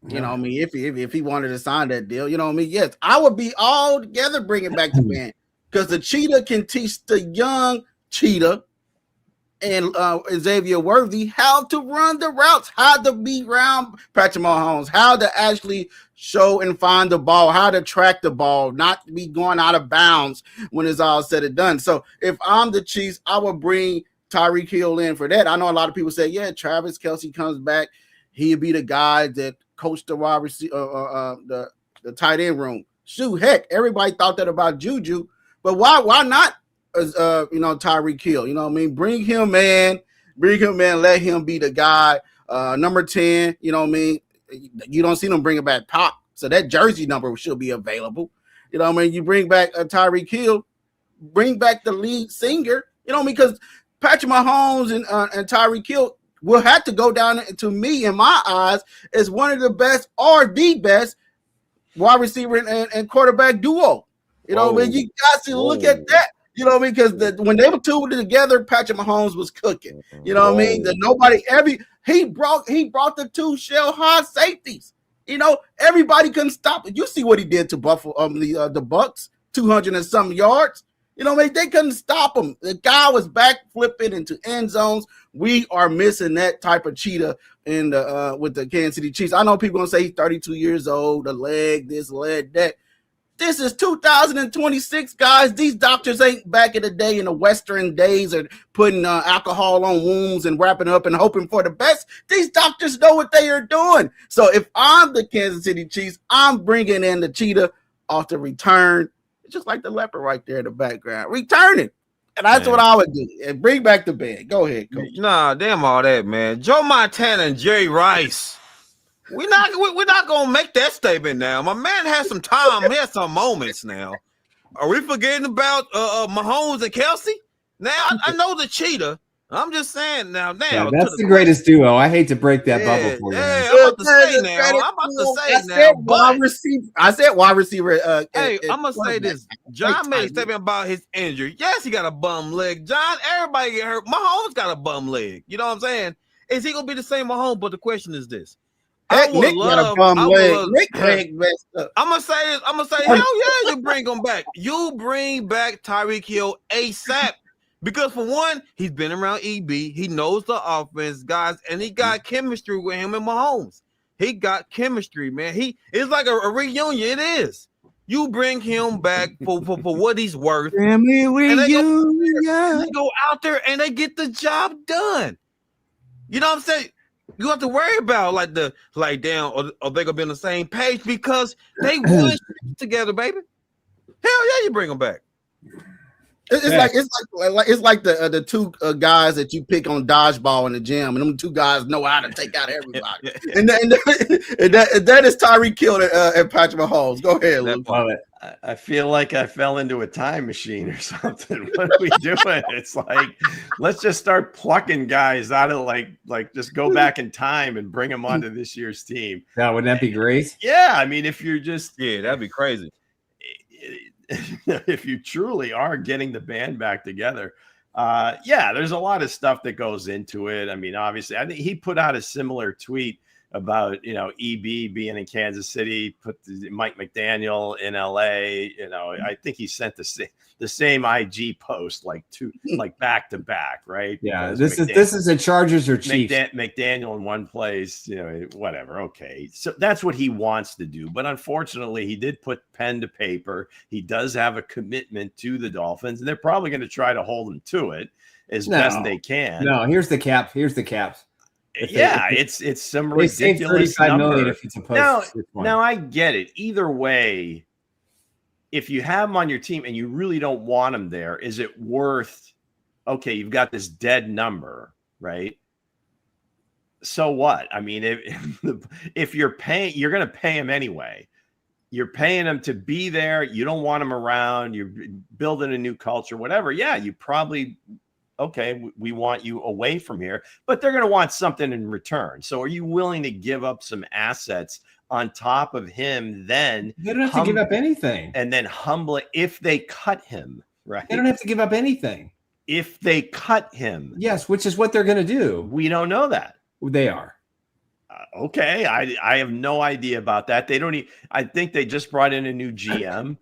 You know what I mean? If he wanted to sign that deal, you know what I mean? Yes, I would be all together bringing back the band. because the Cheetah can teach the young Cheetah and Xavier Worthy how to run the routes, how to beat around Patrick Mahomes, how to actually show and find the ball, how to track the ball, not be going out of bounds when it's all said and done. So if I'm the Chiefs, I would bring Tyreek Hill in for that. I know a lot of people say, yeah, Travis Kelce comes back, he'd be the guy that coached the wide receiver, the tight end room. Shoot, heck, everybody thought that about Juju, but why not? Tyreek Hill, you know what I mean? Bring him in, let him be the guy. Number 10, you know what I mean? You don't see them bringing back Pop, so that jersey number should be available. You know what I mean? You bring back Tyreek Hill, bring back the lead singer, you know what I mean? Because Patrick Mahomes and Tyreek Hill will have to go down to me, in my eyes, as one of the best or the best wide receiver and quarterback duo. You know what I mean? You got to look at that. You know what I mean? Because when they were two together, Patrick Mahomes was cooking. You know what I mean? He brought the two shell hard safeties. You know, everybody couldn't stop it. You see what he did to Buffalo, the Bucks, 200 and some yards. You know what I mean? They couldn't stop him. The guy was back flipping into end zones. We are missing that type of cheetah with the Kansas City Chiefs. I know people gonna say he's 32 years old, the leg, this, leg, that. This is 2026, guys. These doctors ain't back in the day in the Western days or putting alcohol on wounds and wrapping up and hoping for the best. These doctors know what they are doing. So if I'm the Kansas City Chiefs, I'm bringing in the Cheetah off the return, just like the leopard right there in the background. Return it. And that's what I would do. And bring back the band. Go ahead, Coach. Nah, damn all that, man. Joe Montana and Jerry Rice. We're not gonna make that statement now. My man has some time. He has some moments now. Are we forgetting about Mahomes and Kelce? Now I know the Cheetah. I'm just saying now. Yeah, that's the greatest duo. I hate to break that bubble for you. Yeah, I'm about to say now. I said wide receiver. Hey, I'm gonna say this. John made a statement about his injury. Yes, he got a bum leg. John, everybody get hurt. Mahomes got a bum leg. You know what I'm saying? Is he gonna be the same Mahomes? But the question is this. I'm gonna say this. Hell yeah, you bring him back. You bring back Tyreek Hill ASAP. Because for one, he's been around EB. He knows the offense, guys, and he got chemistry with him and Mahomes. He got chemistry, man. It's like a reunion. It is. You bring him back for what he's worth. Family reunion. They go out there and they get the job done. You know what I'm saying? You have to worry about damn, are they gonna be on the same page because they won together, baby? Hell yeah, you bring them back. It's like the two guys that you pick on dodgeball in the gym, and them two guys know how to take out everybody. and that is Tyreek Hill and Patrick Mahomes. Go ahead, Luke. I feel like I fell into a time machine or something. What are we doing? It's like, let's just start plucking guys out of like just go back in time and bring them onto this year's team. Yeah, wouldn't that be great? Yeah, I mean, if you're just that'd be crazy. If you truly are getting the band back together, there's a lot of stuff that goes into it. I mean, obviously, I think he put out a similar tweet about, EB being in Kansas City, put Mike McDaniel in LA. I think he sent the same IG post like back to back, right? Yeah, this is the Chargers or Chiefs. McDaniel in one place, whatever. Okay, so that's what he wants to do. But unfortunately, he did put pen to paper. He does have a commitment to the Dolphins, and they're probably going to try to hold him to it as best they can. No, here's the cap. Here's the caps. It's some ridiculous number. If it's now I get it. Either way, if you have him on your team and you really don't want him there, is it worth? Okay, you've got this dead number, right? So what? I mean, if you're paying, you're going to pay him anyway. You're paying him to be there. You don't want him around. You're building a new culture, whatever. Yeah, you probably. Okay, we want you away from here, but they're going to want something in return. So are you willing to give up some assets on top of him then? They don't have to give up anything. And then humble if they cut him, right? They don't have to give up anything. If they cut him. Yes, which is what they're going to do. We don't know that. They are. Okay, I have no idea about that. They don't I think they just brought in a new GM.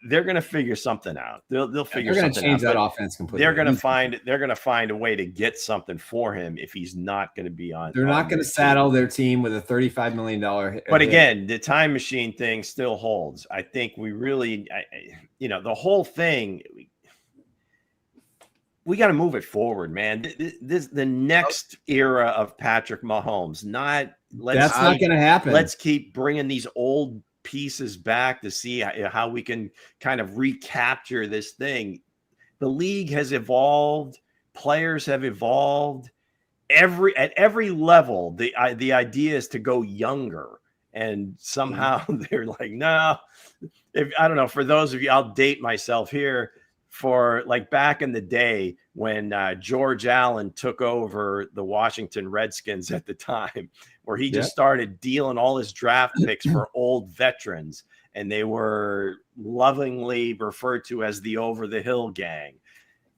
they're going to figure something out. They'll figure they're something out. They're going to change that offense completely. They're going to find a way to get something for him if he's not going to be on. They're not going to saddle their team with a $35 million. But again, the time machine thing still holds. I think we really, the whole thing, we got to move it forward, man. This the next era of Patrick Mahomes. That's not going to happen. Let's keep bringing these old pieces back to see how we can kind of recapture this thing. The league has evolved, players have evolved. At every level, the idea is to go younger, and somehow they're like, no. I don't know. For those of you, I'll date myself here. For like back in the day when George Allen took over the Washington Redskins at the time, where he just started dealing all his draft picks for old veterans, and they were lovingly referred to as the Over the Hill gang.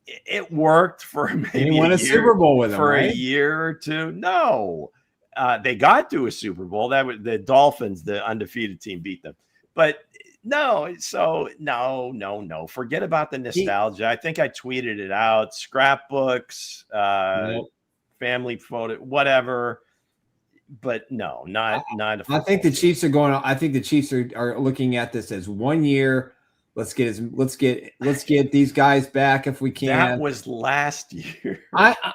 It worked for maybe won a Super Bowl with them, for right? a year or two. No, they got to a Super Bowl. That was the Dolphins, the undefeated team, beat them, but. No, so no. Forget about the nostalgia. I think I tweeted it out. Scrapbooks, family photo, whatever. But no, not. I think the Chiefs are going. I think the Chiefs are looking at this as 1 year. Let's get these guys back if we can. That was last year.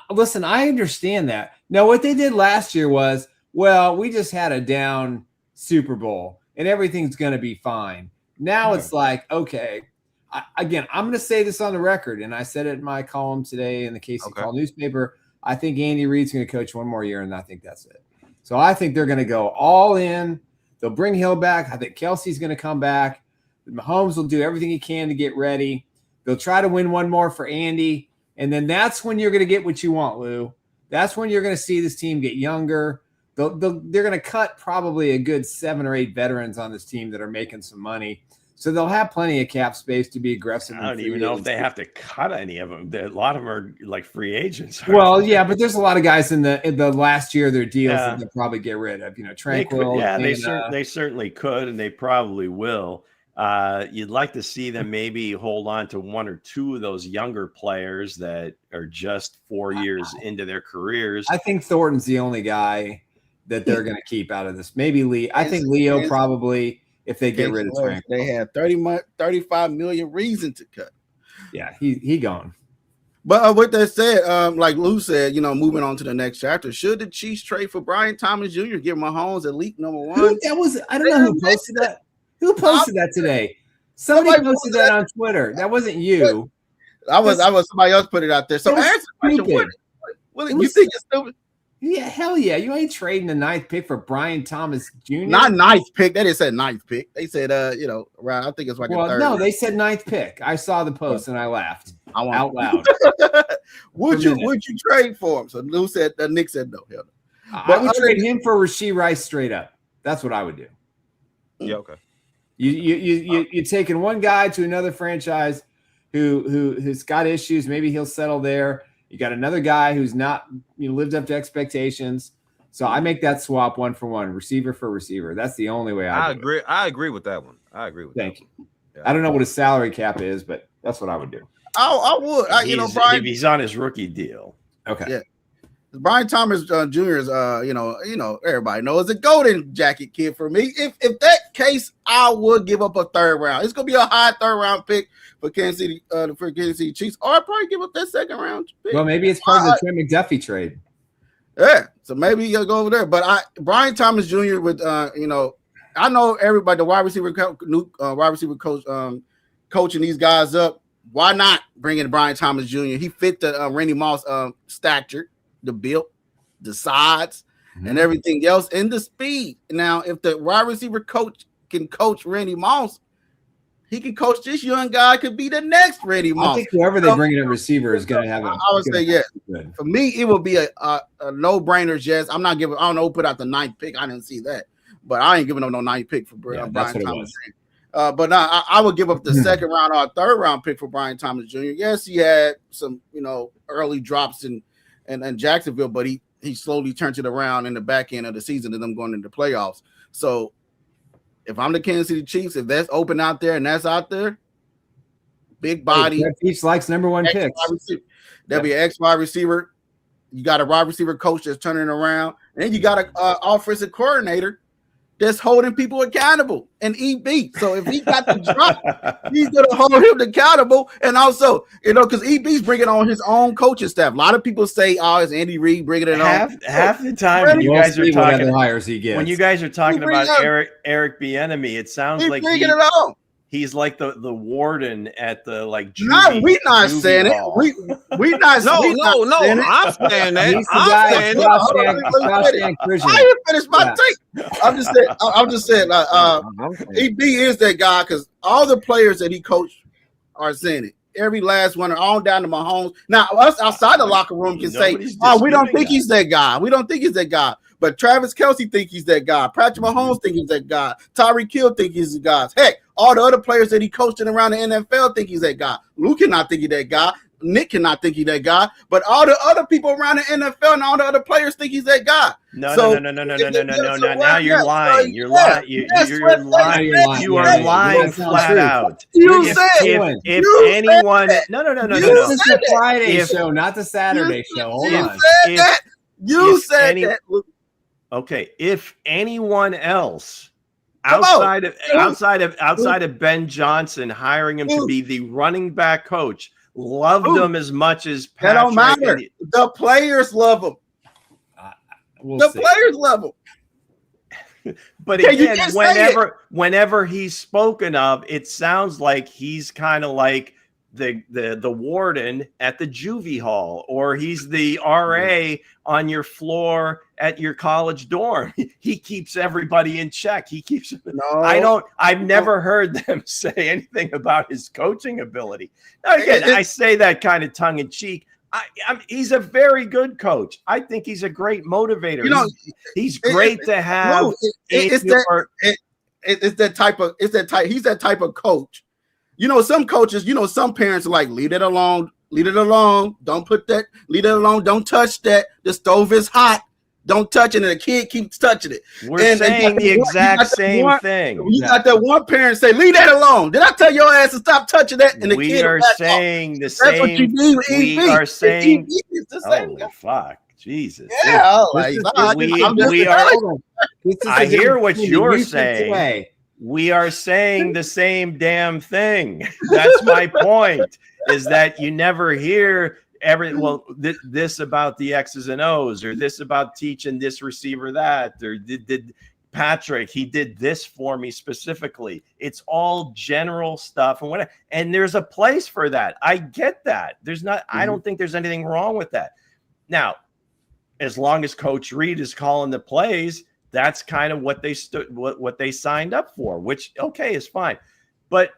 Listen. I understand that. No, what they did last year was, well, we just had a down Super Bowl and everything's going to be fine. Now it's like, okay, I'm going to say this on the record, and I said it in my column today in the Casey Call newspaper. I think Andy Reid's going to coach one more year, and I think that's it. So I think they're going to go all in. They'll bring Hill back. I think Kelsey's going to come back. Mahomes will do everything he can to get ready. They'll try to win one more for Andy, and then that's when you're going to get what you want, Lou. That's when you're going to see this team get younger. They're going to cut probably a good 7 or 8 veterans on this team that are making some money. So they'll have plenty of cap space to be aggressive. I don't even know if they have to cut any of them. A lot of them are like free agents. Well, yeah, but there's a lot of guys in the last year of their deals that they'll probably get rid of. Tranquil. They certainly could, and they probably will. You'd like to see them maybe hold on to 1 or 2 of those younger players that are just 4 years into their careers. I think Thornton's the only guy that they're going to keep out of this. Maybe Lee. I think Leo probably, if they get rid of Tranquil. They had 35 million reason to cut. Yeah, he gone. But with that said, like Lou said, moving on to the next chapter, should the Chiefs trade for Brian Thomas Jr., give Mahomes elite number 1? I don't know who posted that. Who posted that today? Somebody posted that on Twitter. That wasn't you. I was somebody else put it out there. So answer the question. What you think it's stupid? Yeah, hell yeah. You ain't trading the 9th pick for Brian Thomas Jr. Not 9th pick. They didn't say 9th pick. They said, around, I think it's like a third. No, they said 9th pick. I saw the post and I laughed out loud. Would you trade for him? So Lou said, Nick said no. Hell no. But I would trade him for Rashee Rice straight up. That's what I would do. Yeah, okay. You're taking one guy to another franchise who's got issues. Maybe he'll settle there. You got another guy who's not lived up to expectations. So I make that swap 1 for 1, receiver for receiver. That's the only way I agree. I agree with that one. Thank you. Yeah. I don't know what his salary cap is, but that's what I would do. I would. Brian, he's on his rookie deal. Okay. Yeah. Brian Thomas Jr. is, everybody knows a golden jacket kid for me. If that case, I would give up a 3rd round. It's gonna be a high 3rd round pick for Kansas City Chiefs, or I'd probably give up that 2nd round pick. Well, maybe it's part of the Trent McDuffie trade. Yeah, so maybe you'll go over there. But Brian Thomas Jr. with I know everybody, the wide receiver coach, coaching these guys up. Why not bring in Brian Thomas Jr.? He fit the Randy Moss stature, the build, the size, and everything else, and the speed. Now, if the wide receiver coach can coach Randy Moss, he can coach this young guy. Could be the next Randy Moss. I think whoever they bring in a receiver is going to have a. I would say yes. For me, it would be a no-brainer. Yes, I'm not giving. I don't know who put out the 9th pick. I didn't see that, but I ain't giving up no 9th pick for Brian Thomas. But I would give up the 2nd round or 3rd round pick for Brian Thomas Jr. Yes, he had some early drops in Jacksonville, but he slowly turned it around in the back end of the season and them going into the playoffs. So if I'm the Kansas City Chiefs, if that's open out there and that's out there, big body. Chiefs likes number one pick. There'll be an X wide receiver. You got a wide receiver coach that's turning it around, and then you got an offensive coordinator that's holding people accountable and EB. So if he got the drop, he's going to hold him accountable. And also, because EB's bringing on his own coaching staff. A lot of people say, "Oh, it's Andy Reid bringing it on." Half the time when you guys are talking, hires he gets. When you guys are talking about Eric Bieniemy, it sounds like bringing it on. He's like the warden at the No, we not saying it. We not. No. I'm saying that. I'm saying it. I didn't finish my take. I'm just saying. EB is that guy because all the players that he coached are saying it. Every last one, all down to Mahomes. Now, us outside the locker room can say, "Oh, we don't think he's that guy. We don't think he's that guy." But Travis Kelce think he's that guy. Patrick Mahomes think he's that guy. Tyreek Hill think he's the guy. Heck, all the other players that he coaching around the NFL think he's that guy. Luke cannot think he's that guy. Nick cannot think he's that guy. But all the other people around the NFL and all the other players think he's that guy. No. Now you're lying. You're lying. You're lying. You are lying flat out. You said if anyone. No. This is the Friday show, not the Saturday show. Hold on. You said that. Okay, if anyone else outside of Ben Johnson hiring him to be the running back coach loved him as much as Patrick, that don't matter. The players love him. Players love him. But again, whenever he's spoken of, it sounds like he's kind of like the warden at the juvie hall, or he's the RA on your floor at your college dorm. He keeps everybody in check. I've never heard them say anything about his coaching ability. Now, again, I say that kind of tongue in cheek. He's a very good coach. I think he's a great motivator. He's great to have. He's that type of coach. Some coaches, some parents are like, leave it alone. Don't put that, leave it alone. Don't touch that. The stove is hot. Don't touch it. And the kid keeps touching it. We're saying the exact same thing. You got that one parent say, leave that alone. Did I tell your ass to stop touching that? And the we kid are saying the same. That's what you do with we EB. are saying, holy fuck. Jesus. Yeah. I hear what you're saying. We are saying the same damn thing. That's my point, is that you never hear this about the X's and O's, or this about teaching this receiver that, or did Patrick, he did this for me specifically. It's all general stuff and whatever. And there's a place for that. I get that. I don't think there's anything wrong with that. Now, as long as Coach Reid is calling the plays, that's kind of what they signed up for, which, okay, is fine. But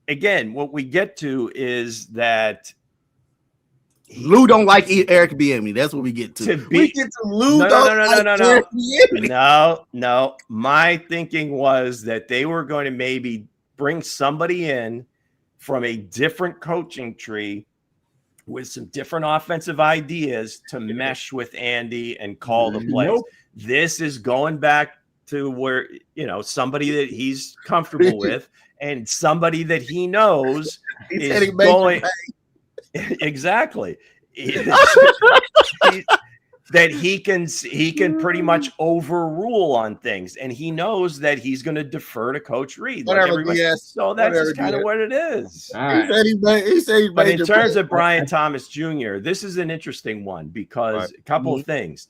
again, what we get to is that Lou don't like Eric Bieniemy. That's what we get to. We get to Lou. No. My thinking was that they were going to maybe bring somebody in from a different coaching tree with some different offensive ideas to mesh with Andy and call the plays. Nope. This is going back to where, somebody that he's comfortable with and somebody that he knows is going. Exactly. That he can pretty much overrule on things, and he knows that he's going to defer to Coach Reid. So that's just kind of what it is. All right. He said but in terms of Brian Thomas Jr., this is an interesting one because a couple of things.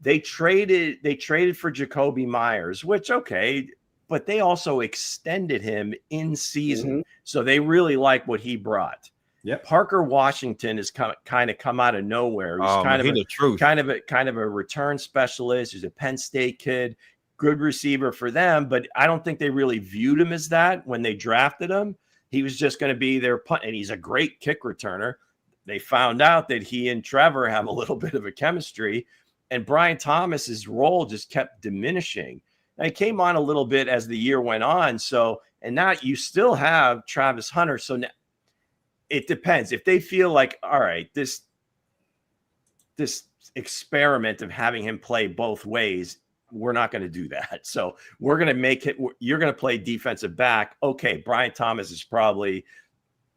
They traded for Jacoby Myers, which, okay, but they also extended him in season. So they really like what he brought. Yep. Parker Washington has kind of come out of nowhere. He's kind of a return specialist. He's a Penn State kid, good receiver for them, but I don't think they really viewed him as that when they drafted him. He was just going to be their punt, and he's a great kick returner. They found out that he and Trevor have a little bit of a chemistry, and Brian Thomas's role just kept diminishing. And it came on a little bit as the year went on. And now you still have Travis Hunter. So now, it depends. If they feel like, all right, this experiment of having him play both ways, we're not going to do that. So we're going to make it, you're going to play defensive back. Okay, Brian Thomas is probably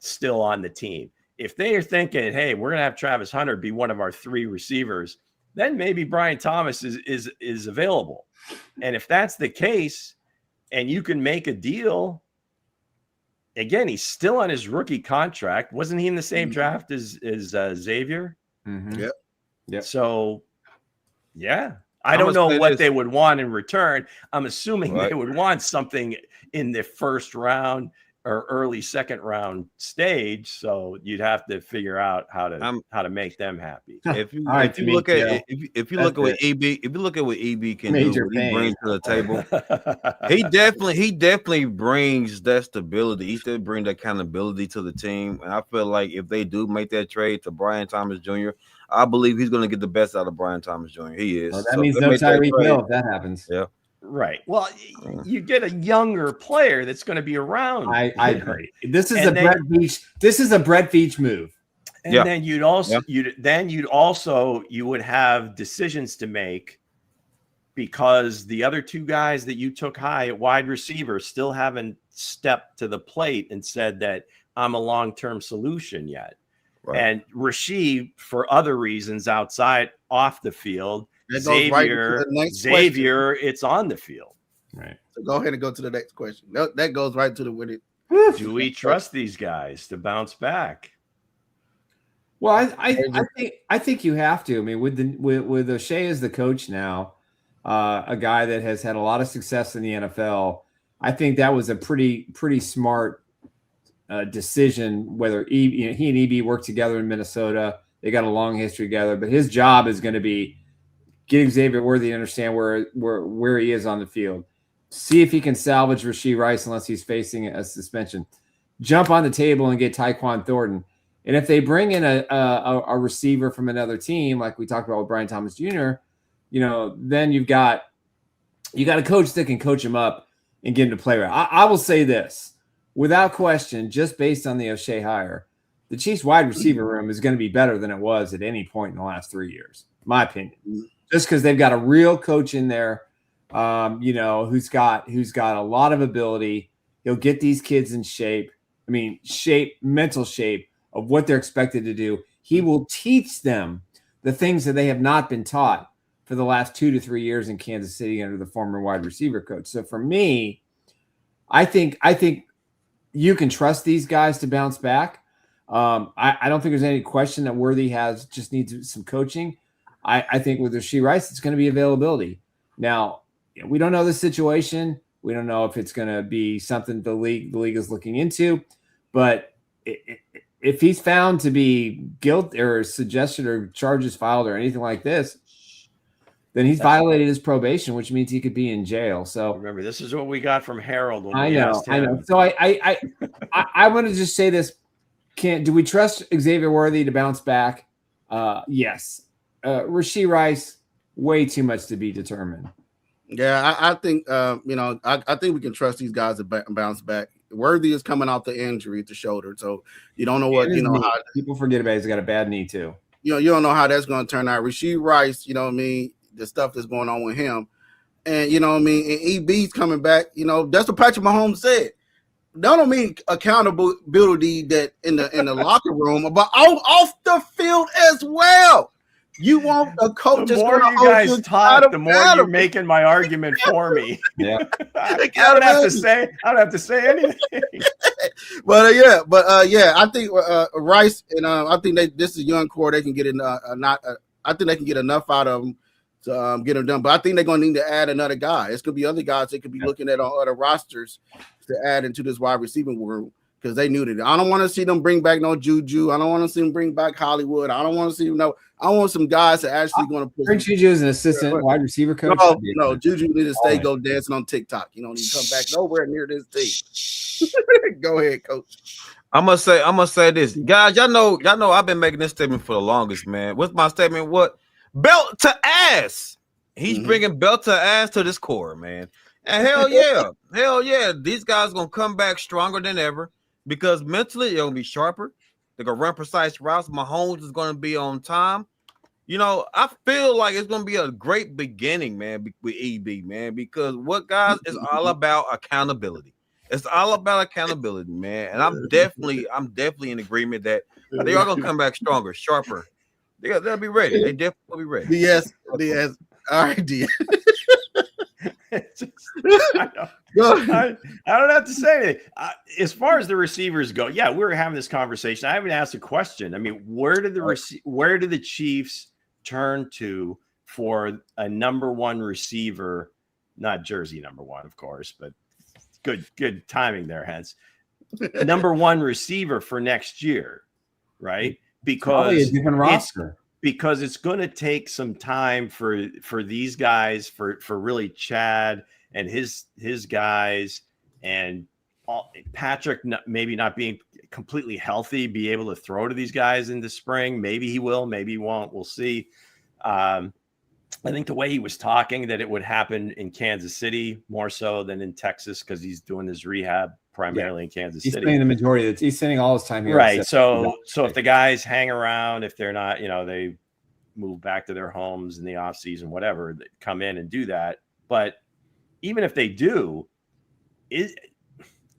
still on the team. If they are thinking, hey, we're going to have Travis Hunter be one of our 3 receivers, then maybe Brian Thomas is available. And if that's the case and you can make a deal, again, he's still on his rookie contract. Wasn't he in the same draft as Xavier? Mm-hmm. Yep. So, yeah. I don't know what they would want in return. I'm assuming they would want something in the first round or early second round stage. So you'd have to figure out how to make them happy. If you look at what EB can do, what he brings to the table, he definitely brings that stability. He still brings that accountability to the team. And I feel like if they do make that trade to Brian Thomas Jr., I believe he's going to get the best out of Brian Thomas Jr. He is. Well, that means no Tyreek Hill if that happens. Yeah. Right. Well, you get a younger player that's going to be around. I agree. This is Brett Veach move. And then you'd would have decisions to make because the other 2 guys that you took high at wide receiver still haven't stepped to the plate and said that I'm a long-term solution yet. Right. And Rasheed, for other reasons off the field, Xavier, it's on the field. Right. So go ahead and go to the next question. That goes right to the with it. Do we trust these guys to bounce back? Well, I think you have to. I mean, with O'Shea as the coach now, a guy that has had a lot of success in the NFL, I think that was a pretty smart decision. Whether he and EB worked together in Minnesota, they got a long history together. But his job is going to be get Xavier Worthy to understand where he is on the field. See if he can salvage Rashee Rice unless he's facing a suspension. Jump on the table and get Tyquan Thornton. And if they bring in a receiver from another team, like we talked about with Brian Thomas Jr., then you got a coach that can coach him up and get him to play right. I will say this, without question, just based on the O'Shea hire, the Chiefs wide receiver room is going to be better than it was at any point in the last 3 years, my opinion. Just because they've got a real coach in there, who's got a lot of ability. He'll get these kids in shape. I mean, mental shape of what they're expected to do. He will teach them the things that they have not been taught for the last 2 to 3 years in Kansas City under the former wide receiver coach. So for me, I think you can trust these guys to bounce back. I don't think there's any question that Worthy just needs some coaching. I think with Rashee Rice, it's going to be availability. Now, we don't know the situation. We don't know if it's going to be something the league is looking into. But if he's found to be guilty or suggested or charges filed or anything like this, then he's violated his probation, which means he could be in jail. So remember, this is what we got from Harold. I know. So I want to just say this: do we trust Xavier Worthy to bounce back? Yes. Rashee Rice, way too much to be determined. Yeah, I think I think we can trust these guys to bounce back. Worthy is coming off the injury at the shoulder, so you don't know how people forget about. He's got a bad knee too. You don't know how that's going to turn out. Rashee Rice, the stuff that's going on with him, and and EB's coming back. That's what Patrick Mahomes said. That don't mean accountability that in the locker room, but off the field as well. You want a coach that's going to hold you talk, the more you're making my argument for me. Yeah, I don't have to say anything. But I think Rice and I think this is a young core. They can get I think they can get enough out of them to get them done. But I think they're going to need to add another guy. It's going to be other guys they could be looking at on other rosters to add into this wide receiving room. Because they knew that. I don't want to see them bring back no Juju. I don't want to see them bring back Hollywood. I don't want to see I want some guys that actually going to put. Bring Juju as an assistant wide receiver coach. No, Juju need to stay go dancing on TikTok. You don't need to come back nowhere near this team. Go ahead, coach. I'm gonna say this, guys. Y'all know. I've been making this statement for the longest, man. What's my statement? What? Belt to ass. He's bringing belt to ass to this core, man. And hell yeah, these guys gonna come back stronger than ever. Because mentally, they're going to be sharper. They're going to run precise routes. Mahomes is going to be on time. I feel like it's going to be a great beginning, man, with EB, man, because what guys is all about accountability. It's all about accountability, man. And I'm definitely in agreement that they are gonna come back stronger, sharper. They'll be ready. They definitely will be ready. DS. All right, DS. I don't have to say anything. As far as the receivers go, yeah, we were having this conversation. I haven't asked a question. I mean, where do the Chiefs turn to for a number one receiver? Not jersey number one, of course, but good timing there, Hense. Number one receiver for next year, right? Because a different roster. Because it's going to take some time for these guys, for really Chad and his guys, and Patrick maybe not being completely healthy, be able to throw to these guys in the spring. Maybe he will, maybe he won't. We'll see. I think the way he was talking, that it would happen in Kansas City more so than in Texas, because he's doing his rehab primarily in Kansas City. He's spending the majority of he's spending all his time here. Right. So if the guys hang around, if they're not, they move back to their homes in the off season, whatever, they come in and do that. But even if they do,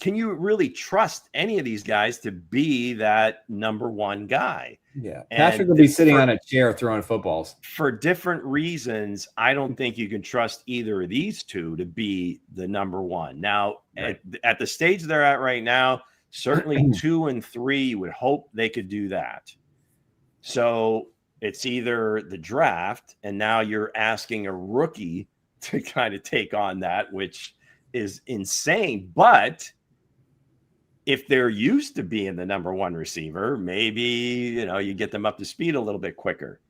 can you really trust any of these guys to be that number one guy? Yeah. Patrick will be sitting on a chair throwing footballs. For different reasons, I don't think you can trust either of these two to be the number one. Now, right. at the stage they're at right now, certainly 2 and 3, you would hope they could do that. So it's either the draft, and now you're asking a rookie to kind of take on that, which is insane. But if they're used to being the number one receiver, maybe, you get them up to speed a little bit quicker.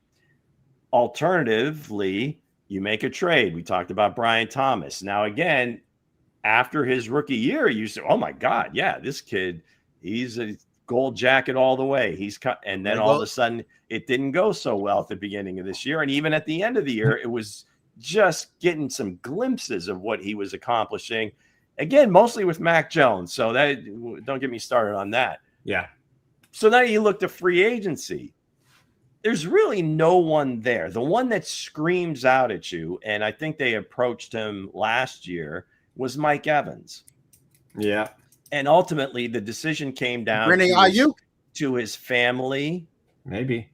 Alternatively, you make a trade. We talked about Brian Thomas. Now, again, after his rookie year, you say, oh my God, yeah, this kid, he's a gold jacket all the way. And then all of a sudden it didn't go so well at the beginning of this year. And even at the end of the year, it was just getting some glimpses of what he was accomplishing. Again, mostly with Mac Jones. So that, don't get me started on that. Yeah. So now you look to free agency. There's really no one there. The one that screams out at you, and I think they approached him last year, was Mike Evans. Yeah. And ultimately the decision came down to his family. Maybe.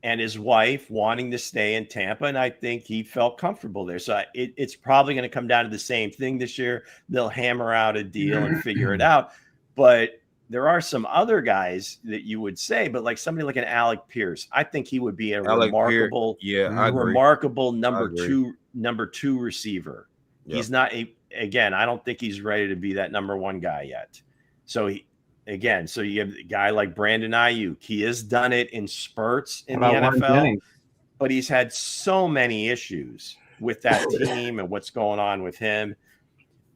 And his wife wanting to stay in Tampa, and I think he felt comfortable there. So it's probably going to come down to the same thing this year. They'll hammer out a deal and figure it out. But there are some other guys that you would say, but like somebody like an Alec Pierce, I think he would be a remarkable number two receiver. Yep. He's not again, I don't think he's ready to be that number one guy yet. So so you have a guy like Brandon Ayuk. He has done it in spurts in the NFL, but he's had so many issues with that team and what's going on with him.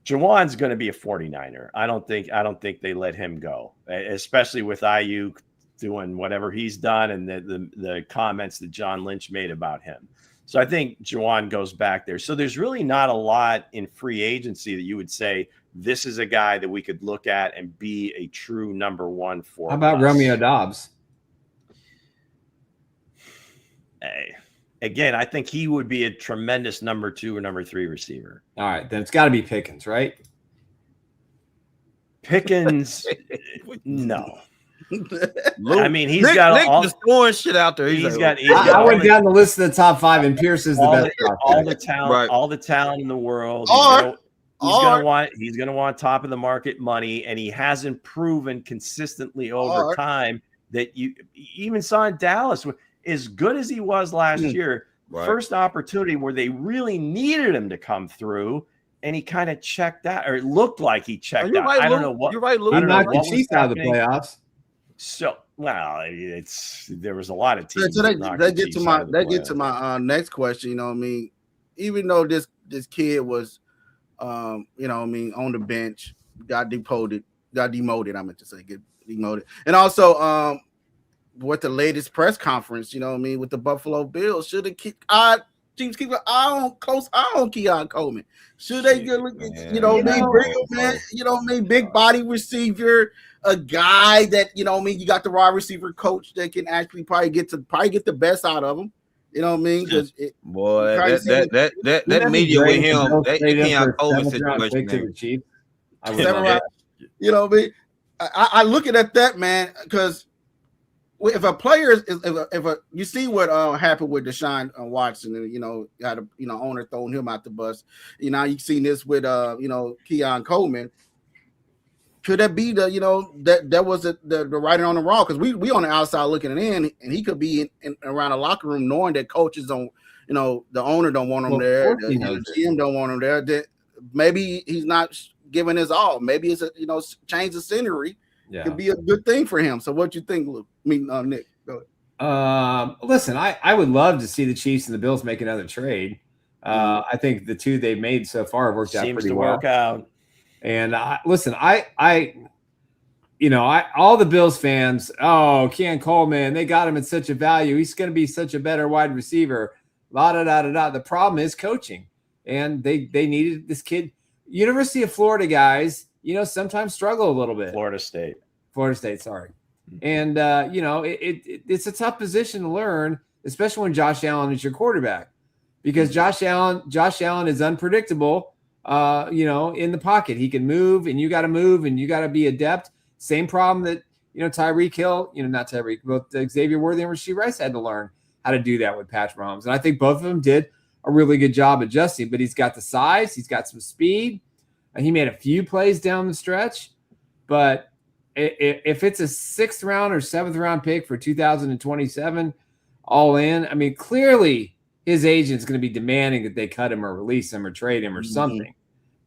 Jawan's going to be a 49er. I don't think they let him go, especially with Ayuk doing whatever he's done and the comments that John Lynch made about him. So I think Jawan goes back there. So there's really not a lot in free agency that you would say, this is a guy that we could look at and be a true number one for. How about Romeo Doubs? Again, I think he would be a tremendous number 2 or number 3 receiver. All right, then it's got to be Pickens, right? Pickens, no. I mean, he's got all just throwing shit out there. I went down the list of the top 5, and Pierce is the best. All the talent, right. All the talent in the world. He's gonna want top of the market money, and he hasn't proven consistently over time that you even saw in Dallas, as good as he was last year. Right. First opportunity where they really needed him to come through, and he kind of checked out, or it looked like he checked out. Right, I don't know what. You're right, Luke. He knocked the Chiefs out of the playoffs. So, well, there was a lot of teams. So that get to my next question. You know what I mean? Even though this kid was, on the bench, got demoted. I meant to say get demoted, and also with the latest press conference, with the Buffalo Bills, should have keep Chiefs keep an close eye on Keon Coleman. Should they look at big body receiver, a guy that you got the wide receiver coach that can actually probably get the best out of him. You know what I mean? Because that media with him, that Keon Coleman situation. You know what I mean? I look at that, man, because if a player is if you see what happened with Deshaun Watson, and had a owner throwing him out the bus. You've seen this with Keon Coleman. Could that be that was the writing on the wall? Because we on the outside looking in, and he could be in around a locker room knowing that coaches don't, the owner don't want him there, the GM don't want him there. That maybe he's not giving his all. Maybe it's a change of scenery. Yeah. Could be a good thing for him. So what you think, Luke? Nick, go ahead. Listen, I would love to see the Chiefs and the Bills make another trade. I think the two they've made so far have worked out pretty well. Seems to work out. And listen, all the Bills fans, Keon Coleman, they got him at such a value. He's going to be such a better wide receiver. The problem is coaching, and they needed this kid. University of Florida guys, sometimes struggle a little bit. Florida State, sorry. And it's a tough position to learn, especially when Josh Allen is your quarterback, because Josh Allen is unpredictable. In the pocket, he can move, and you got to move, and you got to be adept. Same problem that Tyreek Hill, not Tyreek, but Xavier Worthy and Rashee Rice had to learn how to do that with Patrick Mahomes. And I think both of them did a really good job adjusting. But he's got the size, he's got some speed, and he made a few plays down the stretch. But if it's a 6th round or 7th round pick for 2027, all in, clearly his agent's going to be demanding that they cut him or release him or trade him or something,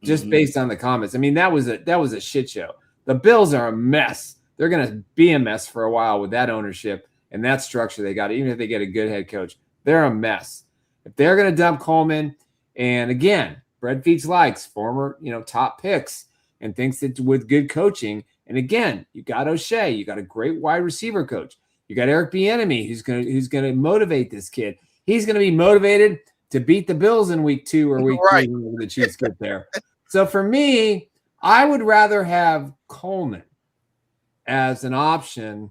just based on the comments. That was a shit show. The Bills are a mess. They're going to be a mess for a while with that ownership and that structure they got. Even if they get a good head coach, they're a mess. If they're going to dump Coleman, and again, Brett Veach likes former, top picks and thinks that with good coaching, and again, you got O'Shea, you got a great wide receiver coach, you got Eric Bieniemy who's going to motivate this kid. He's going to be motivated to beat the Bills in week 2 or week 3 when the Chiefs get there. So for me, I would rather have Coleman as an option,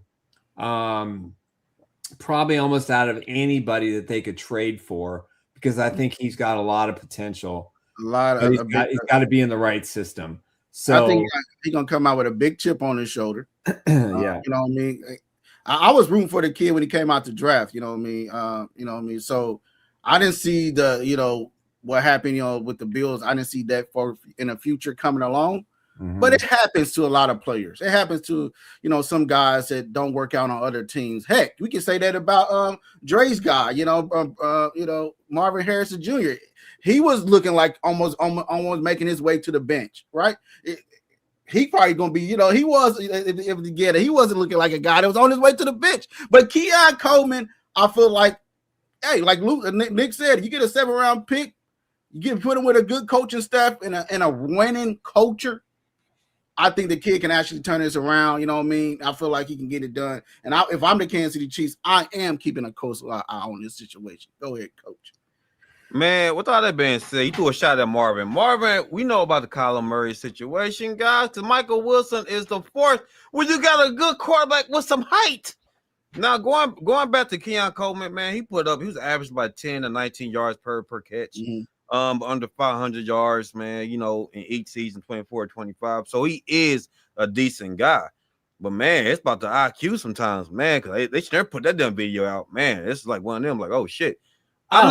probably almost out of anybody that they could trade for, because I think he's got a lot of potential. He's got to be in the right system. So I think he's going to come out with a big chip on his shoulder. Yeah. You know what I mean? I was rooting for the kid when he came out to draft, you know what I mean? So I didn't see what happened, with the Bills. I didn't see that in the future coming along. But it happens to a lot of players. It happens to, some guys that don't work out on other teams. Heck, we can say that about Dre's guy, Marvin Harrison Jr. He was looking like almost making his way to the bench, right? He probably gonna be, he was he wasn't looking like a guy that was on his way to the bench. But Keon Coleman, I feel like, hey, like Nick said, if you get a 7th round pick, you put him with a good coaching staff and a winning culture, I think the kid can actually turn this around. You know what I mean? I feel like he can get it done. And if I'm the Kansas City Chiefs, I am keeping a close eye on this situation. Go ahead, coach. Man, with all that being said, you threw a shot at Marvin. Marvin, we know about the Kyler Murray situation, guys. The Michael Wilson is the 4th. Well, you got a good quarterback with some height. Now, going back to Keon Coleman, man, he was averaged about 10 to 19 yards per catch. Under 500 yards, man, in each season, 24 or 25. So he is a decent guy. But, man, it's about the IQ sometimes, man, because they should never put that damn video out. Man, it's like one of them, like, oh, shit. I'm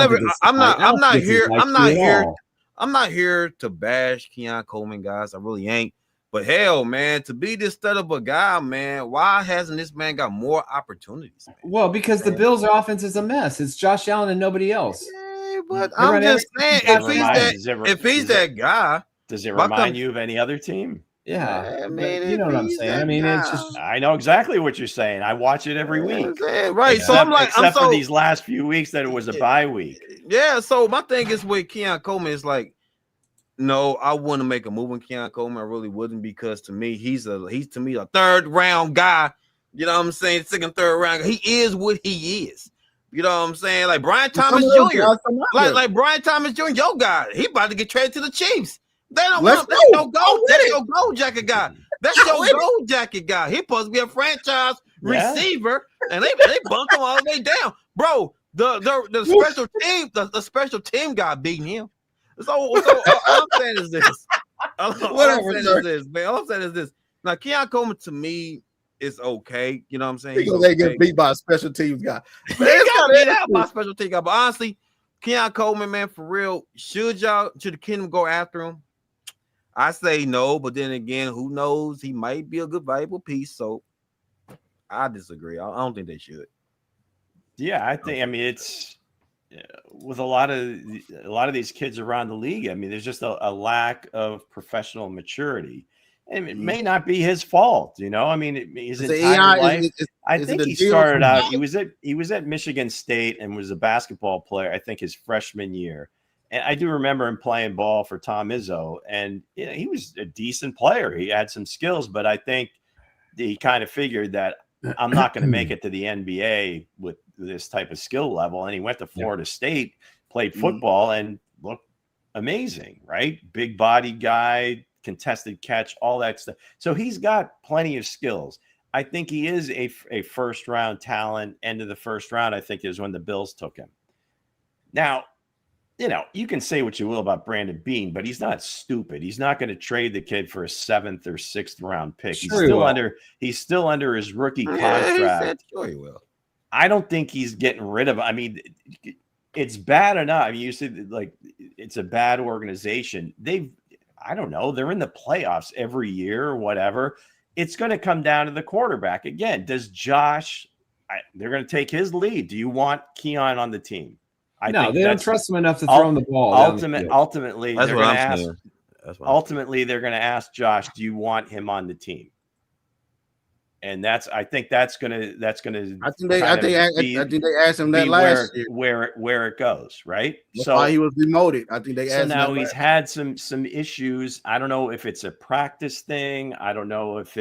not here to bash Keon Coleman, guys. I really ain't. But hell, man, to be this stud of a guy, man, why hasn't this man got more opportunities? Man? Well, because the Bills' offense is a mess. It's Josh Allen and nobody else. Yeah, but I'm just saying, if he's that guy, does it remind you of any other team? Yeah, you know what I'm saying. It's just. I know exactly what you're saying. I watch it every week. Right. So I'm like, except for these last few weeks that it was a bye week. Yeah. So my thing is with Keon Coleman is like, no, I wouldn't make a move on Keon Coleman. I really wouldn't, because to me, he's a 3rd round guy. You know what I'm saying? 2nd, 3rd round. He is what he is. You know what I'm saying? Like Brian Thomas Jr. Like Brian Thomas Jr. Your guy. He about to get traded to the Chiefs. They don't want that's your gold jacket guy. That's your gold jacket guy. He's supposed to be a franchise receiver, and they bumped him all the way down. Bro, the special team guy beating him. So all I'm saying is this. All I'm saying is this. Now, Keon Coleman to me is okay. You know what I'm saying? They get beat by a special teams guy. He got beat out by a special team guy. But honestly, Keon Coleman, man, for real, should the Kingdom go after him? I say no, but then again, who knows? He might be a good, valuable piece. So I disagree. I don't think they should. Yeah, I mean, it's with a lot of these kids around the league. I mean, there's just a lack of professional maturity. And it may not be his fault, you know. I mean, his entire life. I think he started out. He was at Michigan State and was a basketball player. I think his freshman year, and I do remember him playing ball for Tom Izzo, and you know, he was a decent player. He had some skills, but I think he kind of figured that I'm not going to make it to the NBA with this type of skill level. And he went to Florida State, played football, and looked amazing, right? Big body guy. Contested catch, all that stuff. So he's got plenty of skills. I think he is a first round talent. End of the first round, I think, is when the Bills took him. Now, you know, you can say what you will about Brandon Beane, but he's not stupid. He's not going to trade the kid for a 7th or 6th round pick. He's still under his rookie contract. Sure he will. I don't think he's getting rid of him. I mean, it's bad enough. I mean, you said like it's a bad organization. I don't know. They're in the playoffs every year or whatever. It's going to come down to the quarterback. Again, does Josh – they're going to take his lead. Do you want Keon on the team? No, they don't trust him enough to throw him the ball. Ultimately, that's they're what going I'm to saying. Ultimately, they're going to ask Josh, do you want him on the team? And I think that's going to I think they asked him that last year. Where it goes, right? That's why he was demoted. I think they asked him. So now he's had some issues. I don't know if it's a practice thing. I don't know if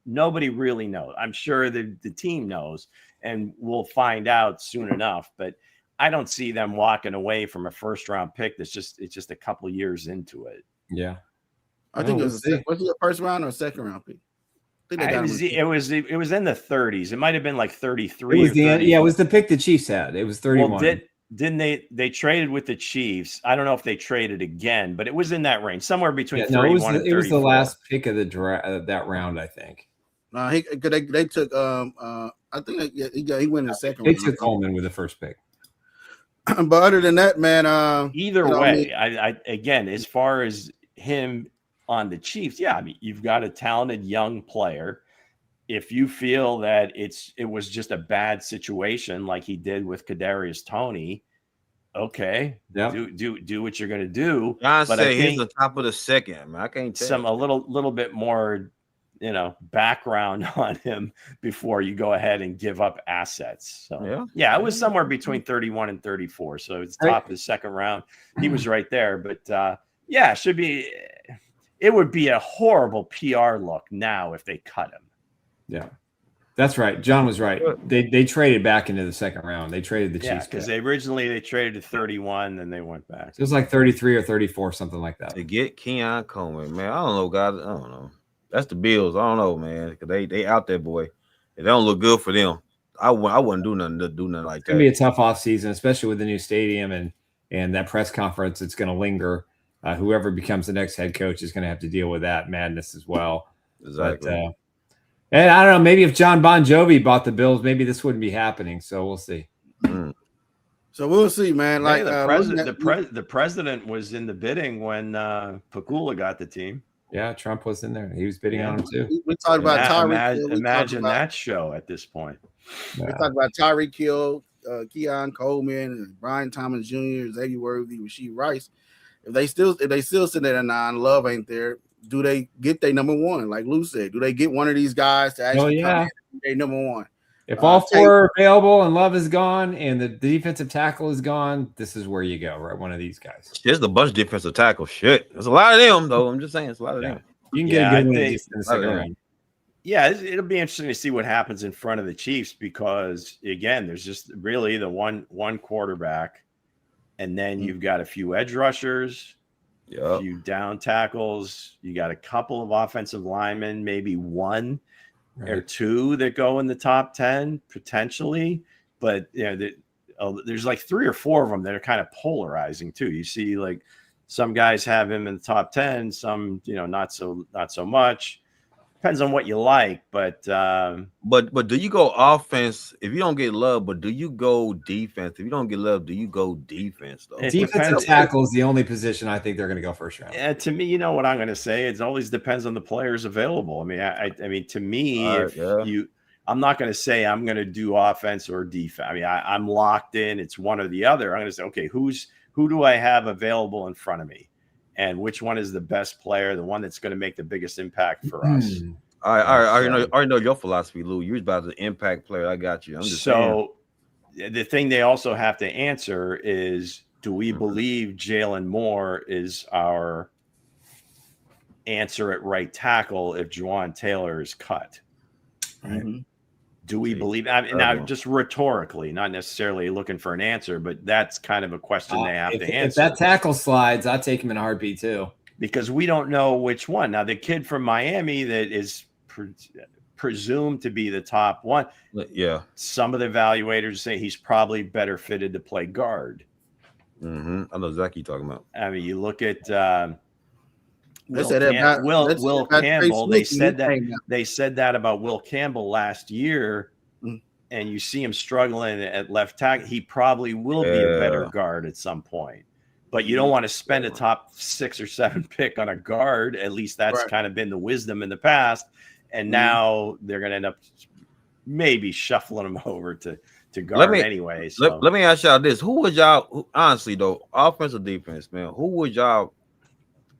nobody really knows. I'm sure the team knows, and we'll find out soon enough. But I don't see them walking away from a first round pick. It's just a couple years into it. Yeah, I think was it a first round or a second round pick? It was in the 30s. It might have been like 33. It was the pick the Chiefs had. It was 31. Well, didn't they traded with the Chiefs? I don't know if they traded again, but it was in that range, somewhere between 31 and 34. It was the last pick of that round, I think. No, they took I think he went in the second. They took Coleman with the first pick. But other than that, man, either way, I again, as far as him on the Chiefs, I mean, you've got a talented young player. If you feel that it was just a bad situation like he did with Kadarius Toney, okay, do what you're going to do. I say he's the top of the second. Man, I can't tell a little bit more, background on him before you go ahead and give up assets. So it was somewhere between 31 and 34. So it's top of the second round. He was right there, but it should be. It would be a horrible PR look now if they cut him. Yeah, that's right. John was right. They traded back into the second round. They traded the Chiefs because they traded to 31, then they went back. It was like 33 or 34, something like that. To get Keon Coleman, man, I don't know, guys. I don't know. That's the Bills. I don't know, man, because they out there, boy. It don't look good for them. I wouldn't do nothing like that. It's gonna be a tough offseason, especially with the new stadium and that press conference. It's going to linger. Whoever becomes the next head coach is going to have to deal with that madness as well. Exactly. But, and I don't know, maybe if John Bon Jovi bought the Bills, maybe this wouldn't be happening. So we'll see. So we'll see, man. Like the president was in the bidding when Pakula got the team. Yeah, Trump was in there. He was bidding on him too. We talked about Tyreek. Imagine that show at this point. We talked about Tyreek Hill, Keon Coleman, Brian Thomas Jr., Xavier Worthy, Rasheed Rice. If they still sit at a 9, Love ain't there. Do they get their number one? Like Lou said, do they get one of these guys to actually come in and be their number one? If all four are available and Love is gone and the defensive tackle is gone, this is where you go, right? One of these guys. There's a bunch of defensive tackle. Shit, there's a lot of them though. I'm just saying, it's a lot of them. You can get a good one in the second round. Yeah, it'll be interesting to see what happens in front of the Chiefs because again, there's just really the one quarterback, and then you've got a few edge rushers. A few down tackles. You got a couple of offensive linemen, maybe one or two that go in the top 10 potentially. But there's like 3 or 4 of them that are kind of polarizing too. You see, like some guys have him in the top 10, some not so much. Depends on what you like, but do you go offense if you don't get love? But do you go defense if you don't get love? Do you go defense though? Defensive tackle is the only position I think they're going to go first round. Yeah, to me, you know what I'm going to say. It always depends on the players available. I mean, I mean, to me, I'm not going to say I'm going to do offense or defense. I mean, I'm locked in. It's one or the other. I'm going to say, okay, who do I have available in front of me? And which one is the best player, the one that's going to make the biggest impact for us? I already know your philosophy, Lou. You're about the impact player. I got you. I'm just saying. The thing they also have to answer is, do we believe Jalen Moore is our answer at right tackle if Juwan Taylor is cut? Right? Mm-hmm. Do we believe that? Now, just rhetorically, not necessarily looking for an answer, but that's kind of a question they have to answer. If that tackle slides, I'll take him in a heartbeat too. Because we don't know which one. Now, the kid from Miami that is presumed to be the top one. Yeah. Some of the evaluators say he's probably better fitted to play guard. Mm-hmm. I know exactly what you're talking about. I mean, you look at Will Campbell. They said that about Will Campbell last year, and you see him struggling at left tackle. He probably will be a better guard at some point, but you don't want to spend a top 6 or 7 pick on a guard. At least that's kind of been the wisdom in the past, and now they're going to end up maybe shuffling him over to guard anyway. So. Let me ask y'all this: who would y'all, honestly though, offense or defense, man? Who would y'all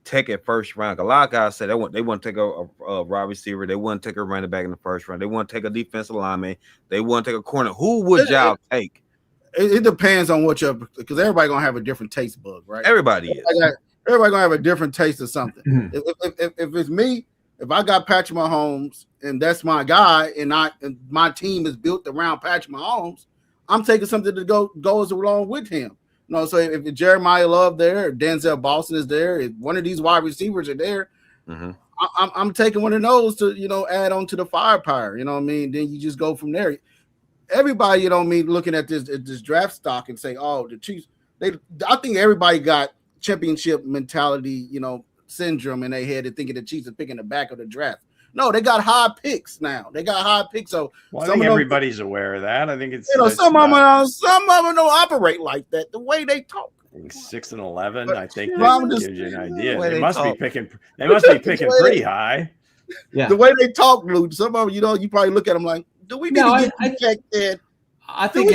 take it first round? A lot of guys said they want to take a wide receiver. They want to take a running back in the first round. They want to take a defensive lineman. They want to take a corner. Who would y'all take? It depends on what because everybody gonna have a different taste bug, right? Everybody is. Everybody gonna have a different taste of something. If it's me, if I got Patrick Mahomes and that's my guy, and my team is built around Patrick Mahomes, I'm taking something to goes along with him. No, so if Jeremiah Love there, if Denzel Boston is there, if one of these wide receivers are there, I'm taking one of those to add on to the firepower. You know what I mean? Then you just go from there. Everybody, looking at this draft stock and say, oh, the Chiefs. I think everybody got championship mentality, syndrome in their head and thinking the Chiefs are picking the back of the draft. No, they got high picks now. They got high picks. So I think everybody's aware of that. I think it's some of them don't operate like that. The way they talk. 6 and 11. I think that gives you an idea. They must be picking. They must be picking pretty high. Yeah. The way they talk, Luke. Some of them, you probably look at them like, do we need to get checked in? I think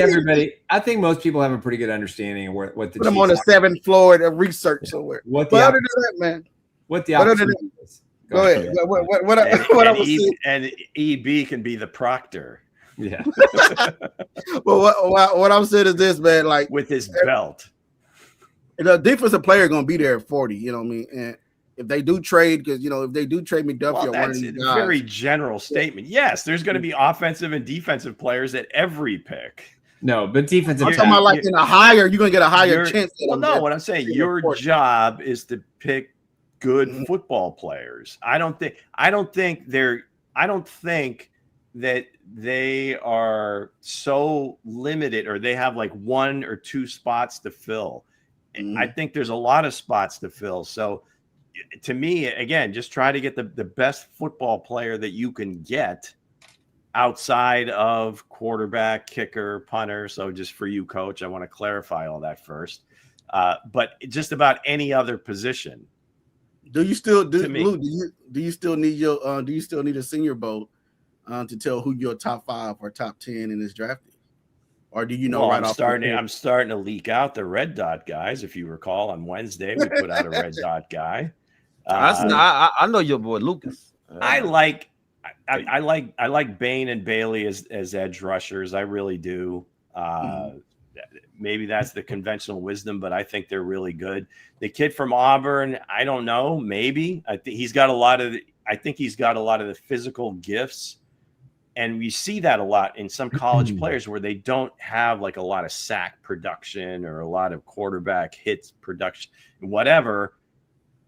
I think most people have a pretty good understanding of what the. Put them on the 7th floor of research somewhere. Other than that, man. What the opportunity is. Go ahead. And EB can be the proctor. Yeah. Well, what I'm saying is this, man. Like with his belt, the defensive player going to be there at 40. You know what I mean? And if they do trade, because if they do trade McDuffie, or that's a very general statement. Yes, there's going to be offensive and defensive players at every pick. No, but defensive. I'm talking about in a higher. You're going to get a higher chance. Well, no, what I'm saying, your job is to pick good football players. I don't think that they are so limited or they have like 1 or 2 spots to fill. I think there's a lot of spots to fill. So to me, again, just try to get the best football player that you can get outside of quarterback, kicker, punter. So just for you, coach, I want to clarify all that first. But just about any other position. Do you still you still need a Senior Bowl to tell who your top 5 or top 10 in this draft is? Or do you know I'm starting to leak out the red dot guys. If you recall, on Wednesday we put out a red dot guy. I know your boy Lucas. I like Bain and Bailey as edge rushers. I really do. Maybe that's the conventional wisdom, but I think they're really good. The kid from Auburn, I don't know. Maybe I think he's got a lot of the physical gifts, and we see that a lot in some college players where they don't have like a lot of sack production or a lot of quarterback hits production, whatever.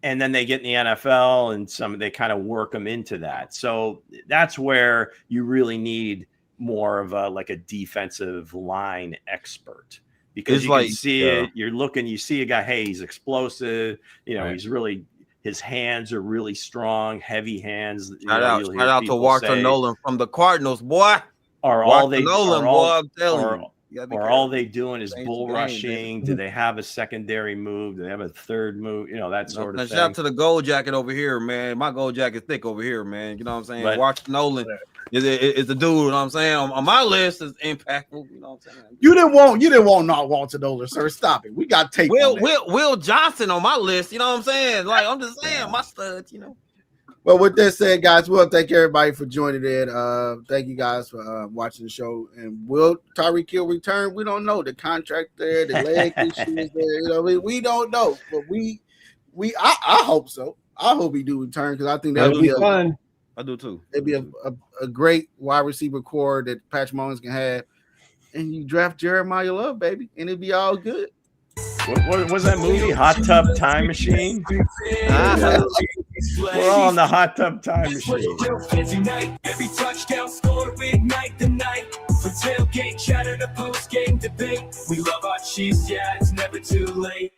And then they get in the NFL, and they kind of work them into that. So that's where you really need more of a defensive line expert. Because you can see it, you see a guy, hey, he's explosive, he's His hands are really strong, heavy hands. Shout out to Walter Nolan from the Cardinals, boy. Or all they doing is bull rushing. Do they have a secondary move? Do they have a third move? That sort of thing. Shout out to the gold jacket over here, man. My gold jacket thick over here, man. You know what I'm saying? Walter Nolan is the dude. You know what I'm saying? On my list is impactful. You know what I'm saying? You didn't want not Walter Nolan, sir. Stop it. We got tape. Will Johnson on my list. You know what I'm saying? Like I'm just saying, my studs. Well, with that said, guys, we'll thank everybody for joining in. Thank you guys for watching the show. And will Tyreek Hill return? We don't know. The contract there, the leg issues there. We don't know. But I hope so. I hope he do return because I think that'll be fun. I do too. It'd be a great wide receiver core that Patrick Mahomes can have. And you draft Jeremiah Love, baby, and it'd be all good. What was that movie? Hot Tub Time Machine? We're all on the Hot Tub Time Machine. Every touchdown score to ignite the night. From tailgate chatter to post-game debate. We love our Chiefs, yeah, it's never too late.